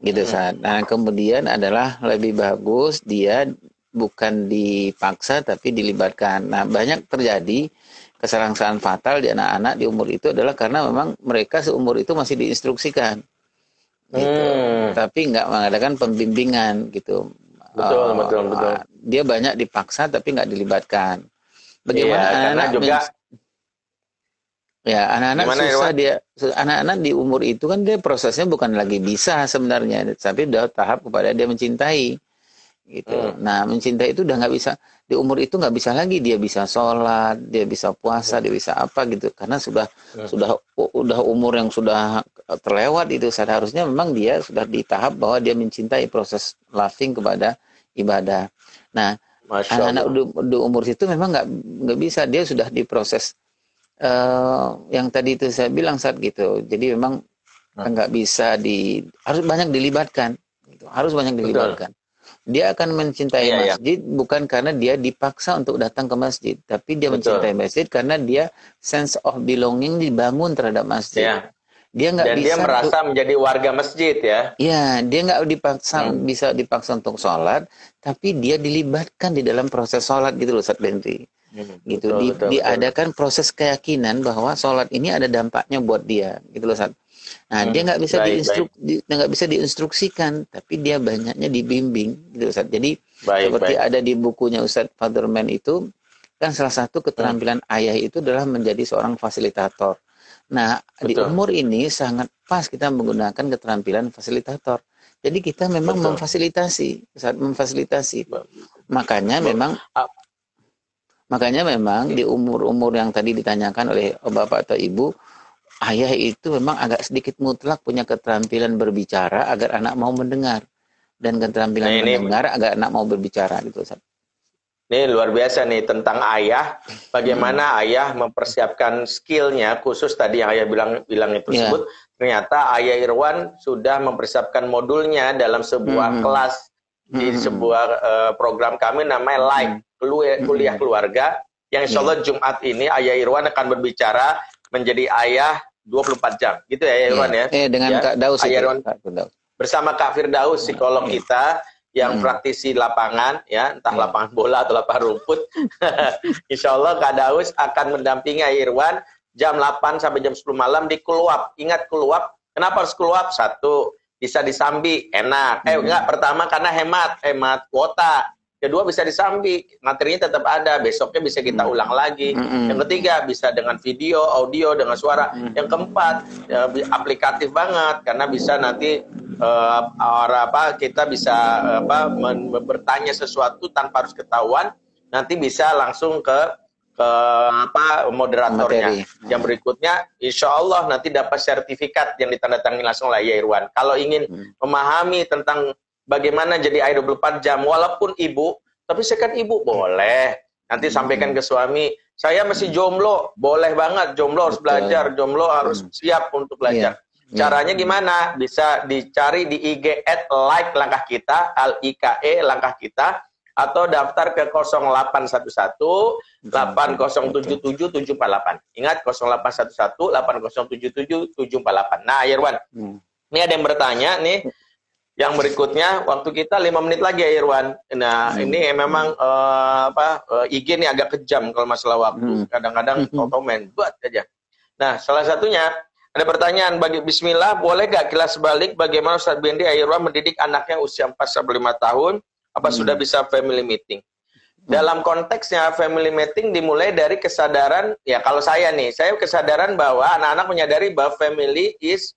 Gitu, Sad. Nah, kemudian adalah lebih bagus dia bukan dipaksa tapi dilibatkan. Nah, banyak terjadi kesalahan-kesalahan fatal di anak-anak di umur itu adalah karena memang mereka seumur itu masih diinstruksikan. Gitu. Tapi nggak mengadakan pembimbingan gitu. Betul. Dia banyak dipaksa tapi nggak dilibatkan. Bagaimana anak-anak juga ya, anak-anak susah dia. Anak-anak di umur itu kan dia prosesnya bukan lagi bisa sebenarnya, tapi udah tahap kepada dia mencintai. Gitu. Nah, mencintai itu udah nggak bisa di umur itu, nggak bisa lagi dia bisa sholat, dia bisa puasa, dia bisa apa gitu, karena udah umur yang sudah terlewat itu. Seharusnya memang dia sudah di tahap bahwa dia mencintai, proses loving kepada ibadah. Nah, anak-anak di umur itu memang nggak bisa, dia sudah diproses yang tadi itu saya bilang saat gitu. Jadi memang nggak bisa harus banyak dilibatkan, gitu. Harus banyak dilibatkan. Dia akan mencintai masjid bukan karena dia dipaksa untuk datang ke masjid, tapi dia mencintai masjid karena dia sense of belonging dibangun terhadap masjid. Dia nggak bisa. Dia merasa menjadi warga masjid ya. Iya, dia nggak bisa dipaksa untuk sholat, tapi dia dilibatkan di dalam proses sholat gitu loh, Ustaz Bentri. Gitu. Diadakan proses keyakinan bahwa sholat ini ada dampaknya buat dia, gitu loh, Ustaz. Nah, dia nggak bisa diinstruksikan, tapi dia banyaknya dibimbing, gitu Ustaz. Jadi seperti ada di bukunya Ustaz Fatherman itu, kan salah satu keterampilan ayah itu adalah menjadi seorang fasilitator. Nah, di umur ini sangat pas kita menggunakan keterampilan fasilitator. Jadi kita memang memfasilitasi, Ustaz, memfasilitasi. Makanya memang di umur-umur yang tadi ditanyakan oleh Bapak atau Ibu, ayah itu memang agak sedikit mutlak punya keterampilan berbicara agar anak mau mendengar, dan keterampilan mendengar agar anak mau berbicara gitu, Ustaz. Ini luar biasa nih tentang ayah, bagaimana ayah mempersiapkan skillnya, khusus tadi yang ayah bilang itu tersebut. Ternyata ayah Irwan sudah mempersiapkan modulnya dalam sebuah kelas di sebuah program kami namanya Kuliah Keluarga, yang insya Allah Jumat ini ayah Irwan akan berbicara menjadi ayah 24 jam. Gitu ya, Ayah Irwan ya? Dengan Kak Daus. Ayah Irwan bersama Kak Firdaus, psikolog kita yang praktisi lapangan, ya, entah lapangan bola atau lapangan rumput. Insya Allah Kak Daus akan mendampingi Ayah Irwan jam 8 sampai jam 10 malam di Keluap. Ingat Keluap, kenapa harus Keluap? Satu, bisa disambi, enak. Enggak, pertama karena hemat kuota. Kedua, bisa disambi, materinya tetap ada, besoknya bisa kita ulang lagi. Yang ketiga, bisa dengan video, audio, dengan suara. Yang keempat, aplikatif banget, karena bisa nanti kita bisa bertanya sesuatu tanpa harus ketahuan, nanti bisa langsung ke moderatornya. Yang berikutnya, insya Allah nanti dapat sertifikat yang ditandatangani langsung oleh Ayah Irwan. Kalau ingin memahami tentang bagaimana jadi ayah 24 jam, walaupun ibu, tapi saya kan ibu, boleh. Nanti sampaikan ke suami, saya masih jomblo, boleh banget, jomblo harus belajar, jomblo harus siap untuk belajar. Caranya gimana? Bisa dicari di IG @like-langkah kita, LIKE langkah kita, atau daftar ke 0811 8077 748. Ingat 0811 8077 748. Nah, Irwan, ini ada yang bertanya nih. Yang berikutnya, waktu kita 5 menit lagi ya Irwan. Nah, ini memang IG ini agak kejam kalau masalah waktu. Kadang-kadang main buat aja. Nah, salah satunya ada pertanyaan bagi Bismillah, boleh gak kilas balik bagaimana Ustaz Bendi Irwan mendidik anaknya usia 4-5 tahun? Apa sudah bisa family meeting? Dalam konteksnya family meeting dimulai dari kesadaran, ya kalau saya kesadaran bahwa anak-anak menyadari bahwa family is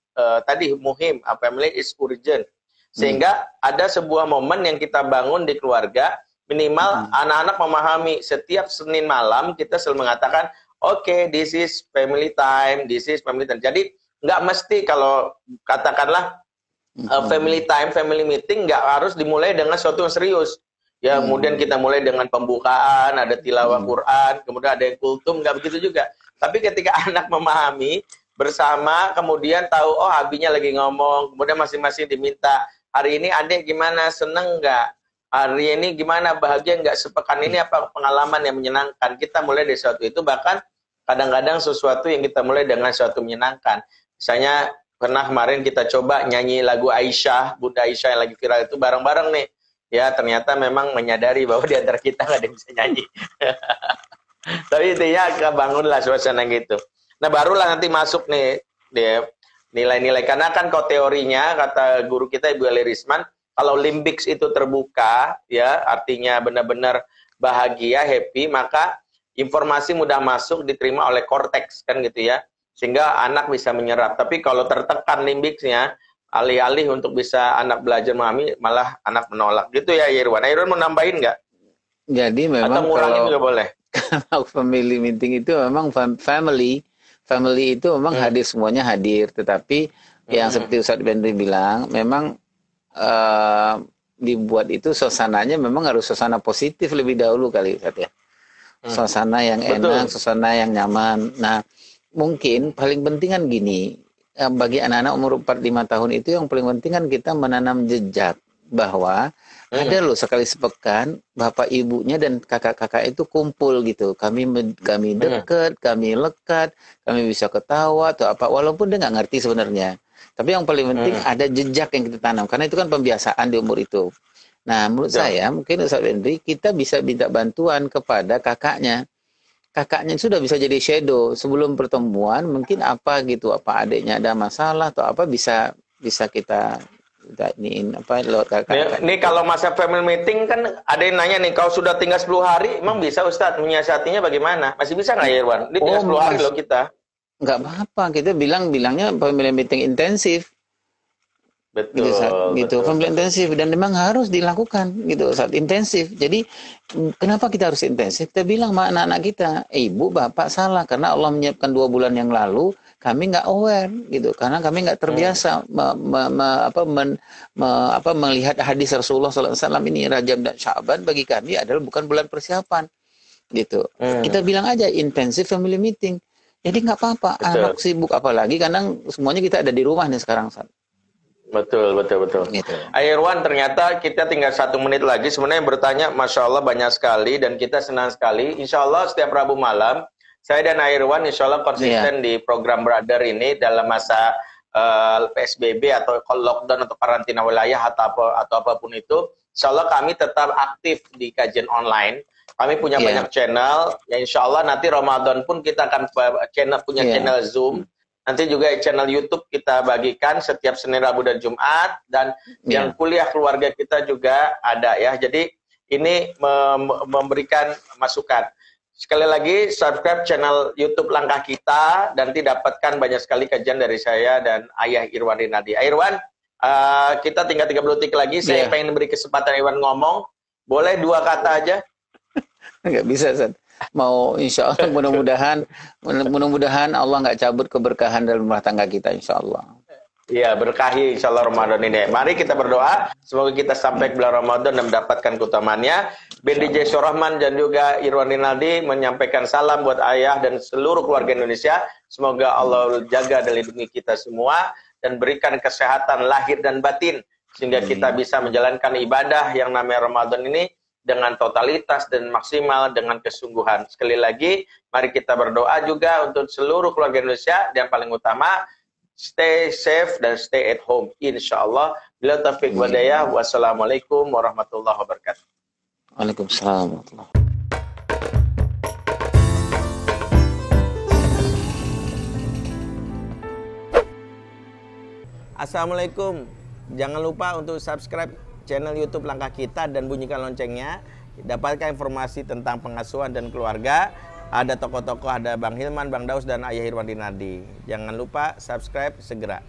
family is urgent. Sehingga ada sebuah momen yang kita bangun di keluarga, minimal anak-anak memahami setiap Senin malam kita selalu mengatakan, oke, this is family time, this is family time. Jadi nggak mesti kalau katakanlah family time, family meeting nggak harus dimulai dengan sesuatu yang serius. Ya, kemudian kita mulai dengan pembukaan, ada tilawah Quran, kemudian ada yang kultum, nggak begitu juga. Tapi ketika anak memahami bersama, kemudian tahu, oh abinya lagi ngomong, kemudian masing-masing diminta, hari ini adek gimana, seneng nggak? Hari ini gimana, bahagia nggak? Sepekan ini apa pengalaman yang menyenangkan? Kita mulai dari sesuatu itu, bahkan kadang-kadang sesuatu yang kita mulai dengan sesuatu menyenangkan. Misalnya, pernah kemarin kita coba nyanyi lagu Aisyah, Bunda Aisyah yang lagi viral itu bareng-bareng nih. Ya, ternyata memang menyadari bahwa di antara kita nggak ada yang bisa nyanyi. Tapi intinya kebangunlah suasana gitu. Nah, barulah nanti masuk nih nilai-nilai. Karena kan kalau teorinya, kata guru kita Ibu Eli Risman, kalau limbix itu terbuka, ya artinya benar-benar bahagia, happy, maka informasi mudah masuk, diterima oleh korteks, kan gitu ya. Sehingga anak bisa menyerap. Tapi kalau tertekan limbixnya, alih-alih untuk bisa anak belajar memahami, malah anak menolak. Gitu ya, Irwan. Irwan mau nambahin nggak? Jadi memang atau ngurangin juga boleh. Kalau family meeting itu memang family itu memang hadir, semuanya hadir. Tetapi yang seperti Ustadz Bendri bilang, memang dibuat itu suasananya memang harus suasana positif lebih dahulu kali, Ustadz ya. Suasana yang enak, suasana yang nyaman. Nah, mungkin paling penting kan gini, bagi anak-anak umur 4-5 tahun itu yang paling penting kan kita menanam jejak bahwa ada loh sekali sepekan bapak ibunya dan kakak-kakak itu kumpul gitu. Kami dekat, kami lekat, kami bisa ketawa atau apa, walaupun dia nggak ngerti sebenarnya. Tapi yang paling penting ada jejak yang kita tanam, karena itu kan pembiasaan di umur itu. Nah, menurut saya mungkin Ustaz Bendri, kita bisa minta bantuan kepada kakaknya. Kakaknya sudah bisa jadi shadow sebelum pertemuan, mungkin apa gitu, apa adiknya ada masalah atau apa, bisa kita iniin apa lewat kakak. Ini kalau masa family meeting kan ada yang nanya nih, kalau sudah tinggal 10 hari emang bisa Ustadz menyiasatinya bagaimana? Masih bisa nggak Irwan? Ini tinggal 10 hari loh kita. Nggak apa-apa, kita bilangnya family meeting intensif. Betul, gitu, family intensif, dan memang harus dilakukan gitu saat intensif. Jadi kenapa kita harus intensif? Kita bilang sama anak-anak kita, ibu bapak salah karena Allah menyiapkan 2 bulan yang lalu kami nggak aware gitu, karena kami nggak terbiasa melihat hadis Rasulullah SAW ini. Rajab dan Sya'ban bagi kami adalah bukan bulan persiapan gitu. Kita bilang aja intensif family meeting. Jadi nggak apa-apa, anak sibuk apalagi karena semuanya kita ada di rumah nih sekarang. Betul. Gitu. Irwan, ternyata kita tinggal 1 menit lagi. Sebenarnya yang bertanya, Masya Allah banyak sekali, dan kita senang sekali. Insya Allah setiap Rabu malam, saya dan Irwan Insya Allah konsisten di program Brother ini dalam masa PSBB atau lockdown atau karantina wilayah atau apapun itu. Insya Allah kami tetap aktif di kajian online. Kami punya banyak channel. Ya Insya Allah nanti Ramadan pun kita akan punya channel Zoom. Nanti juga channel YouTube kita bagikan setiap Senin, Rabu, dan Jumat. Dan yang kuliah keluarga kita juga ada ya. Jadi ini memberikan masukan. Sekali lagi subscribe channel YouTube Langkah Kita. Dan nanti dapatkan banyak sekali kajian dari saya dan Ayah Irwan Rinaldi. Irwan, kita tinggal 30 detik lagi. Saya pengen beri kesempatan Irwan ngomong. Boleh 2 kata aja? Nggak bisa, Ustaz. Mau insya Allah mudah-mudahan Allah nggak cabut keberkahan dalam rumah tangga kita, insya Allah. Iya, berkahi insya Allah Ramadan ini. Mari kita berdoa, semoga kita sampai ke bulan Ramadan dan mendapatkan keutamaannya. Bendri J. Surahman dan juga Irwan Rinaldi menyampaikan salam buat ayah dan seluruh keluarga Indonesia. Semoga Allah jaga dan lindungi kita semua dan berikan kesehatan lahir dan batin, sehingga kita bisa menjalankan ibadah yang namanya Ramadan ini dengan totalitas dan maksimal, dengan kesungguhan. Sekali lagi, mari kita berdoa juga untuk seluruh keluarga Indonesia, dan paling utama, stay safe dan stay at home, insya Allah. Bila taufiq wa hidayah, wassalamualaikum warahmatullahi wabarakatuh. Waalaikumsalam warahmatullahi. Assalamualaikum. Jangan lupa untuk subscribe channel YouTube Langkah Kita dan bunyikan loncengnya. Dapatkan informasi tentang pengasuhan dan keluarga. Ada tokoh-tokoh, ada Bang Hilman, Bang Daus, dan Ayah Irwan Rinaldi. Jangan lupa subscribe segera.